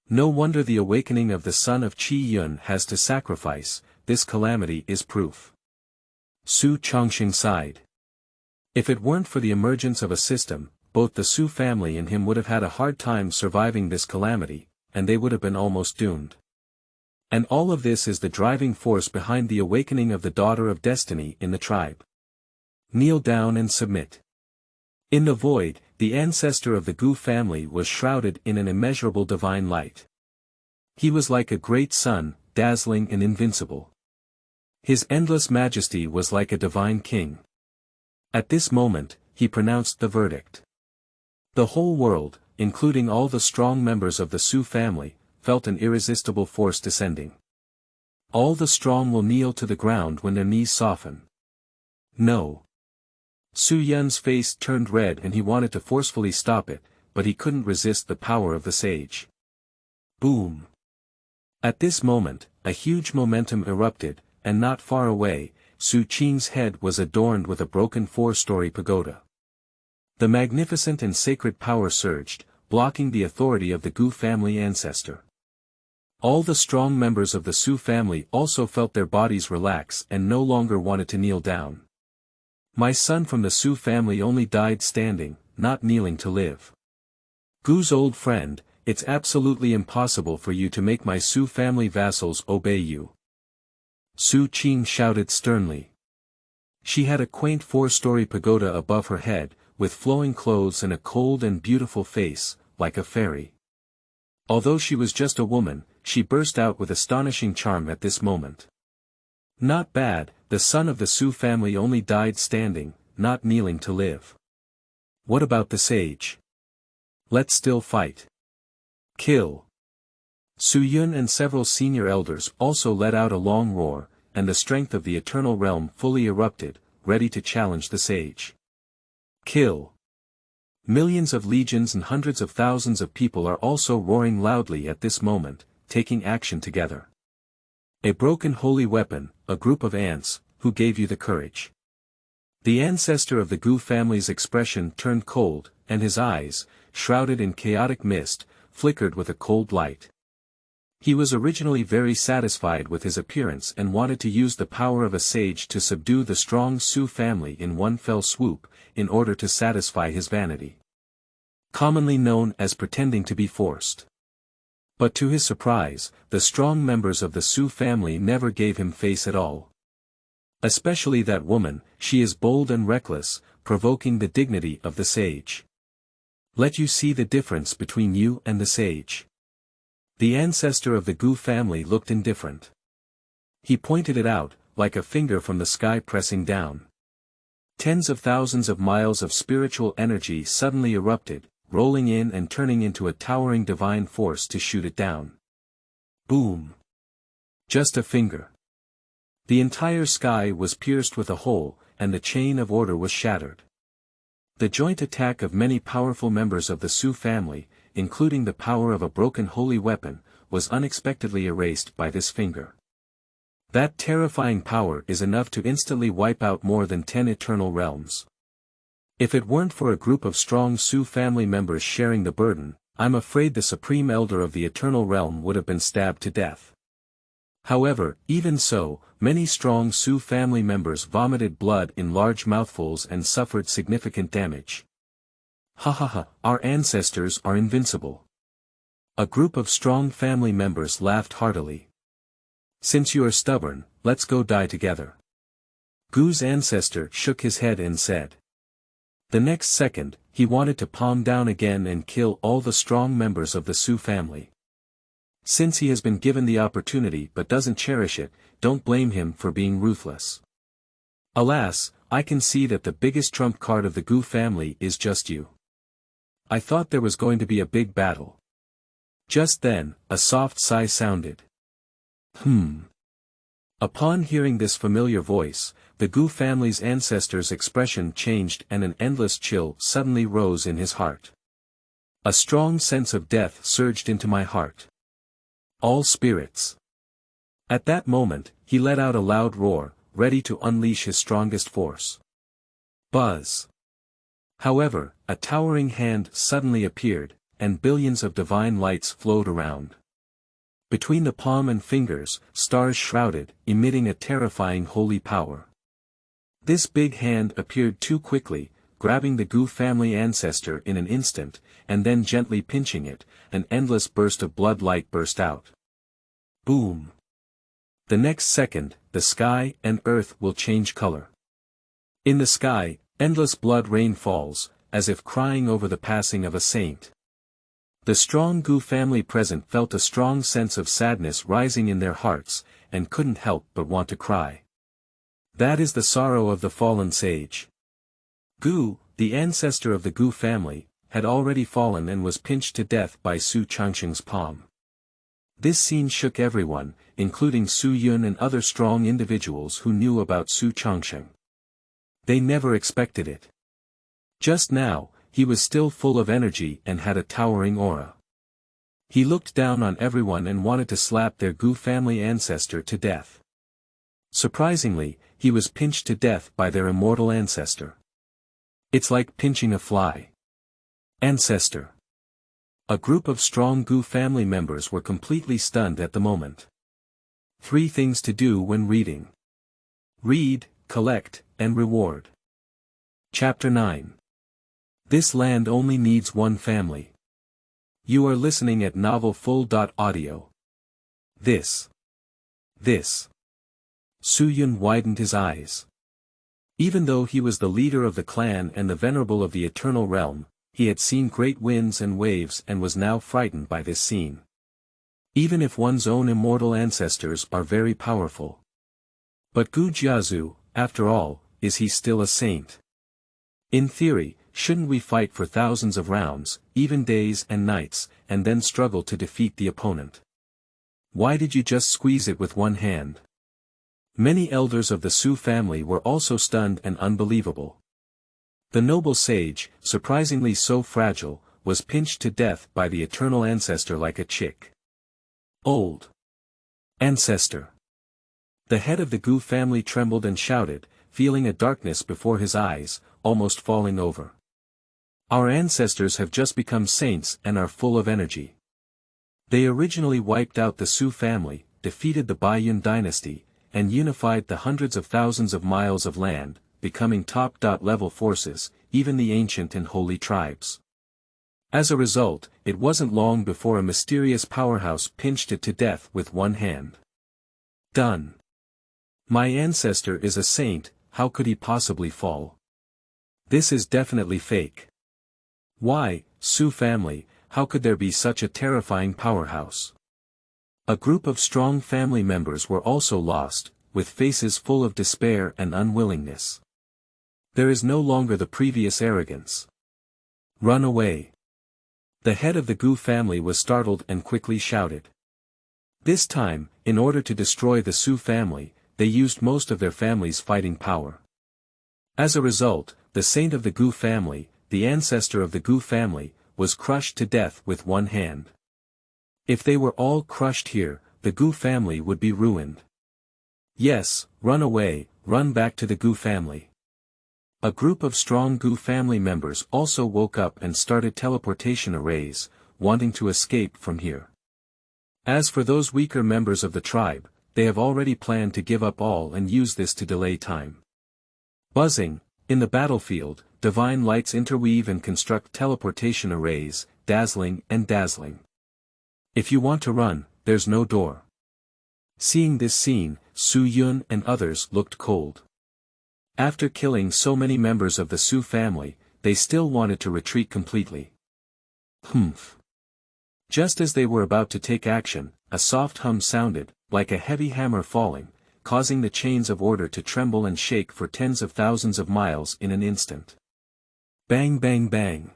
No wonder the awakening of the son of Qi Yun has to sacrifice, this calamity is proof. Su Changsheng sighed. If it weren't for the emergence of a system, both the Su family and him would have had a hard time surviving this calamity, and they would have been almost doomed. And all of this is the driving force behind the awakening of the Daughter of Destiny in the tribe. Kneel down and submit. In the void, the ancestor of the Gu family was shrouded in an immeasurable divine light. He was like a great sun, dazzling and invincible. His endless majesty was like a divine king. At this moment, he pronounced the verdict. The whole world, including all the strong members of the Su family, felt an irresistible force descending. All the strong will kneel to the ground when their knees soften. No. Su Yun's face turned red and he wanted to forcefully stop it, but he couldn't resist the power of the sage. Boom. At this moment, a huge momentum erupted, and not far away, Su Qing's head was adorned with a broken 4-story pagoda. The magnificent and sacred power surged, blocking the authority of the Gu family ancestor. All the strong members of the Su family also felt their bodies relax and no longer wanted to kneel down. My son from the Su family only died standing, not kneeling to live. Gu's old friend, it's absolutely impossible for you to make my Su family vassals obey you. Su Qing shouted sternly. She had a quaint 4-story pagoda above her head, with flowing clothes and a cold and beautiful face, like a fairy. Although she was just a woman, she burst out with astonishing charm at this moment. Not bad, the son of the Su family only died standing, not kneeling to live. What about the sage? Let's still fight. Kill. Su Yun and several senior elders also let out a long roar, and the strength of the eternal realm fully erupted, ready to challenge the sage. Kill. Millions of legions and hundreds of thousands of people are also roaring loudly at this moment, taking action together. A broken holy weapon, a group of ants, who gave you the courage? The ancestor of the Gu family's expression turned cold, and his eyes, shrouded in chaotic mist, flickered with a cold light. He was originally very satisfied with his appearance and wanted to use the power of a sage to subdue the strong Su family in one fell swoop, in order to satisfy his vanity. Commonly known as pretending to be forced. But to his surprise, the strong members of the Su family never gave him face at all. Especially that woman, she is bold and reckless, provoking the dignity of the sage. Let you see the difference between you and the sage. The ancestor of the Gu family looked indifferent. He pointed it out, like a finger from the sky pressing down. Tens of thousands of miles of spiritual energy suddenly erupted, rolling in and turning into a towering divine force to shoot it down. Boom. Just a finger. The entire sky was pierced with a hole, and the chain of order was shattered. The joint attack of many powerful members of the Su family, including the power of a broken holy weapon, was unexpectedly erased by this finger. That terrifying power is enough to instantly wipe out more than 10 eternal realms. If it weren't for a group of strong Su family members sharing the burden, I'm afraid the Supreme Elder of the Eternal Realm would have been stabbed to death. However, even so, many strong Su family members vomited blood in large mouthfuls and suffered significant damage. Ha ha ha, our ancestors are invincible. A group of strong family members laughed heartily. Since you are stubborn, let's go die together. Gu's ancestor shook his head and said. The next second, he wanted to palm down again and kill all the strong members of the Su family. Since he has been given the opportunity but doesn't cherish it, don't blame him for being ruthless. Alas, I can see that the biggest trump card of the Gu family is just you. I thought there was going to be a big battle. Just then, a soft sigh sounded. Upon hearing this familiar voice, the Gu family's ancestor's expression changed and an endless chill suddenly rose in his heart. A strong sense of death surged into my heart. All spirits. At that moment, he let out a loud roar, ready to unleash his strongest force. Buzz. However, a towering hand suddenly appeared, and billions of divine lights flowed around. Between the palm and fingers, stars shrouded, emitting a terrifying holy power. This big hand appeared too quickly, grabbing the Gu family ancestor in an instant, and then gently pinching it. An endless burst of blood light burst out. Boom! The next second, the sky and earth will change color. In the sky, endless blood rain falls, as if crying over the passing of a saint. The strong Gu family present felt a strong sense of sadness rising in their hearts, and couldn't help but want to cry. That is the sorrow of the fallen sage. Gu, the ancestor of the Gu family, had already fallen and was pinched to death by Su Changsheng's palm. This scene shook everyone, including Su Yun and other strong individuals who knew about Su Changsheng. They never expected it. Just now, he was still full of energy and had a towering aura. He looked down on everyone and wanted to slap their Gu family ancestor to death. Surprisingly, he was pinched to death by their immortal ancestor. It's like pinching a fly. Ancestor. A group of strong Gu family members were completely stunned at the moment. 3 things to do when reading. Read, collect, and reward. Chapter 9. This land only needs one family. You are listening at novelfull.audio. This. Su Yun widened his eyes. Even though he was the leader of the clan and the venerable of the eternal realm, he had seen great winds and waves and was now frightened by this scene. Even if one's own immortal ancestors are very powerful. But Gu Jiazu, after all, is he still a saint? In theory, shouldn't we fight for thousands of rounds, even days and nights, and then struggle to defeat the opponent? Why did you just squeeze it with one hand? Many elders of the Su family were also stunned and unbelievable. The noble sage, surprisingly so fragile, was pinched to death by the eternal ancestor like a chick. Old ancestor. The head of the Gu family trembled and shouted, feeling a darkness before his eyes, almost falling over. Our ancestors have just become saints and are full of energy. They originally wiped out the Su family, defeated the Baiyun dynasty, and unified the hundreds of thousands of miles of land, becoming top-level forces, even the ancient and holy tribes. As a result, it wasn't long before a mysterious powerhouse pinched it to death with one hand. Done. My ancestor is a saint, how could he possibly fall? This is definitely fake. Why, Su family, how could there be such a terrifying powerhouse? A group of strong family members were also lost, with faces full of despair and unwillingness. There is no longer the previous arrogance. Run away. The head of the Gu family was startled and quickly shouted. This time, in order to destroy the Su family, they used most of their family's fighting power. As a result, the saint of the Gu family, the ancestor of the Gu family, was crushed to death with one hand. If they were all crushed here, the Gu family would be ruined. Yes, run away, run back to the Gu family. A group of strong Gu family members also woke up and started teleportation arrays, wanting to escape from here. As for those weaker members of the tribe, they have already planned to give up all and use this to delay time. Buzzing, in the battlefield, divine lights interweave and construct teleportation arrays, dazzling and dazzling. If you want to run, there's no door. Seeing this scene, Su Yun and others looked cold. After killing so many members of the Su family, they still wanted to retreat completely. Humph. Just as they were about to take action, a soft hum sounded, like a heavy hammer falling, causing the chains of order to tremble and shake for tens of thousands of miles in an instant. Bang bang bang.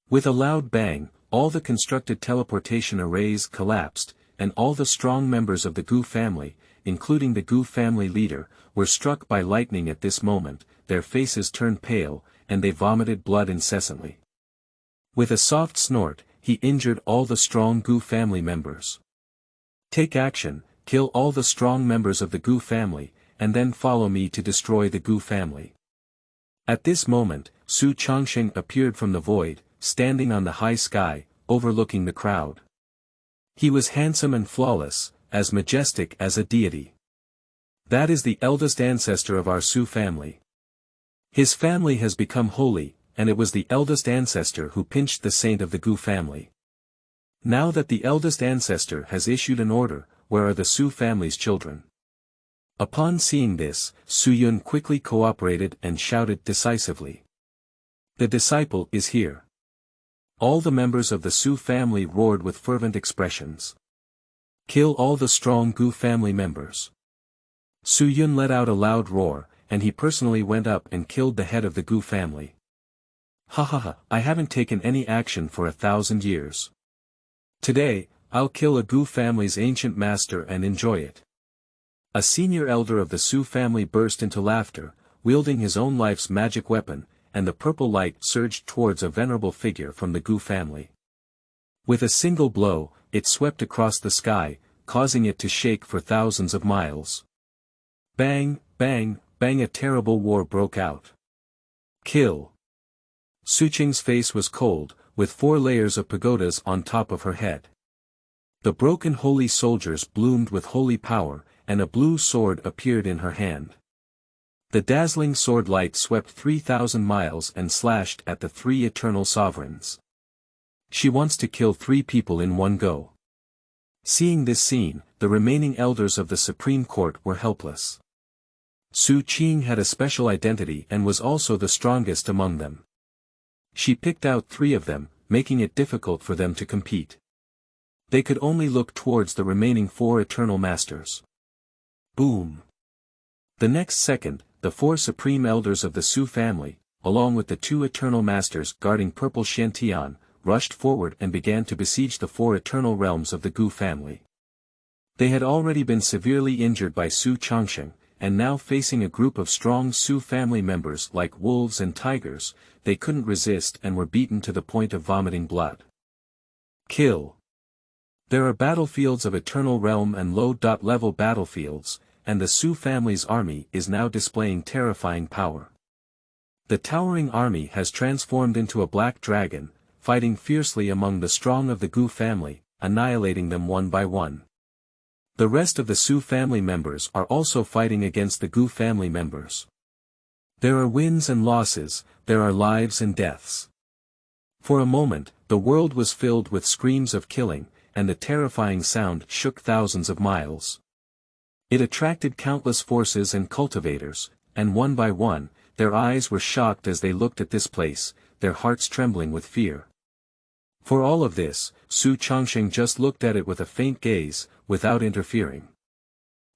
With a loud bang, all the constructed teleportation arrays collapsed, and all the strong members of the Gu family, including the Gu family leader, were struck by lightning at this moment, their faces turned pale, and they vomited blood incessantly. With a soft snort, he injured all the strong Gu family members. Take action, kill all the strong members of the Gu family, and then follow me to destroy the Gu family. At this moment, Su Changsheng appeared from the void, standing on the high sky, overlooking the crowd. He was handsome and flawless, as majestic as a deity. That is the eldest ancestor of our Su family. His family has become holy, and it was the eldest ancestor who pinched the saint of the Gu family. Now that the eldest ancestor has issued an order, where are the Su family's children? Upon seeing this, Su Yun quickly cooperated and shouted decisively. The disciple is here. All the members of the Su family roared with fervent expressions. Kill all the strong Gu family members. Su Yun let out a loud roar, and he personally went up and killed the head of the Gu family. Ha ha ha, I haven't taken any action for 1,000 years. Today, I'll kill a Gu family's ancient master and enjoy it. A senior elder of the Su family burst into laughter, wielding his own life's magic weapon, and the purple light surged towards a venerable figure from the Gu family. With a single blow, it swept across the sky, causing it to shake for thousands of miles. Bang, bang, bang, a terrible war broke out. Kill. Su Chang's face was cold, with 4 layers of pagodas on top of her head. The broken holy soldiers bloomed with holy power, and a blue sword appeared in her hand. The dazzling sword light swept 3,000 miles and slashed at the 3 eternal sovereigns. She wants to kill 3 people in one go. Seeing this scene, the remaining elders of the Supreme Court were helpless. Su Changsheng had a special identity and was also the strongest among them. She picked out 3 of them, making it difficult for them to compete. They could only look towards the remaining 4 eternal masters. Boom! The next second, the 4 supreme elders of the Su family, along with the 2 eternal masters guarding purple Shantian, rushed forward and began to besiege the 4 eternal realms of the Gu family. They had already been severely injured by Su Changsheng, and now facing a group of strong Su family members like wolves and tigers, they couldn't resist and were beaten to the point of vomiting blood. Kill. There are battlefields of Eternal Realm and low-level battlefields, and the Su family's army is now displaying terrifying power. The towering army has transformed into a black dragon, fighting fiercely among the strong of the Gu family, annihilating them one by one. The rest of the Su family members are also fighting against the Gu family members. There are wins and losses, there are lives and deaths. For a moment, the world was filled with screams of killing, and the terrifying sound shook thousands of miles. It attracted countless forces and cultivators, and one by one, their eyes were shocked as they looked at this place, their hearts trembling with fear. For all of this, Su Changsheng just looked at it with a faint gaze, without interfering.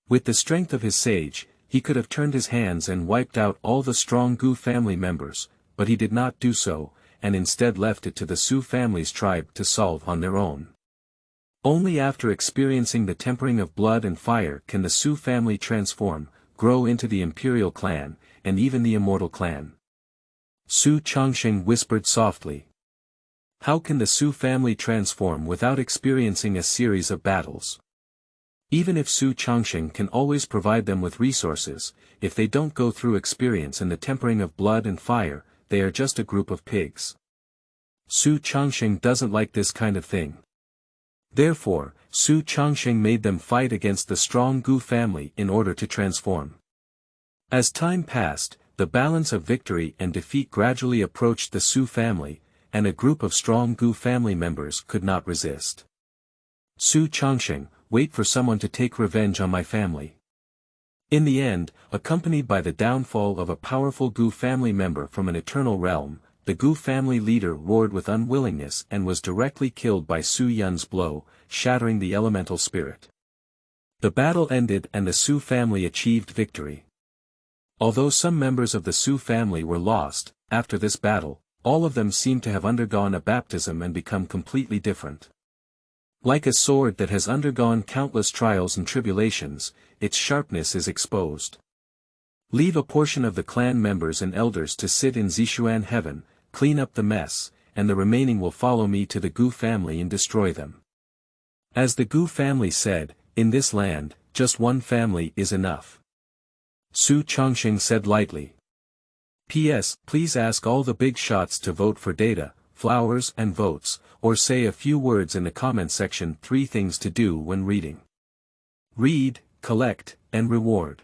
With the strength of his sage, he could have turned his hands and wiped out all the strong Gu family members, but he did not do so, and instead left it to the Su family's tribe to solve on their own. Only after experiencing the tempering of blood and fire can the Su family transform, grow into the Imperial Clan, and even the Immortal Clan. Su Changsheng whispered softly. How can the Su family transform without experiencing a series of battles? Even if Su Changsheng can always provide them with resources, if they don't go through experience in the tempering of blood and fire, they are just a group of pigs. Su Changsheng doesn't like this kind of thing. Therefore, Su Changsheng made them fight against the strong Gu family in order to transform. As time passed, the balance of victory and defeat gradually approached the Su family, and a group of strong Gu family members could not resist. Su Changsheng, wait for someone to take revenge on my family. In the end, accompanied by the downfall of a powerful Gu family member from an eternal realm, the Gu family leader roared with unwillingness and was directly killed by Su Yun's blow, shattering the elemental spirit. The battle ended and the Su family achieved victory. Although some members of the Su family were lost, after this battle, all of them seemed to have undergone a baptism and become completely different. Like a sword that has undergone countless trials and tribulations, its sharpness is exposed. Leave a portion of the clan members and elders to sit in Zishuan heaven, clean up the mess, and the remaining will follow me to the Gu family and destroy them. As the Gu family said, in this land, just one family is enough. Su Changsheng said lightly. P.S. Please ask all the big shots to vote for data, flowers and votes, or say a few words in the comment section. 3 things to do when reading. Read, collect, and reward.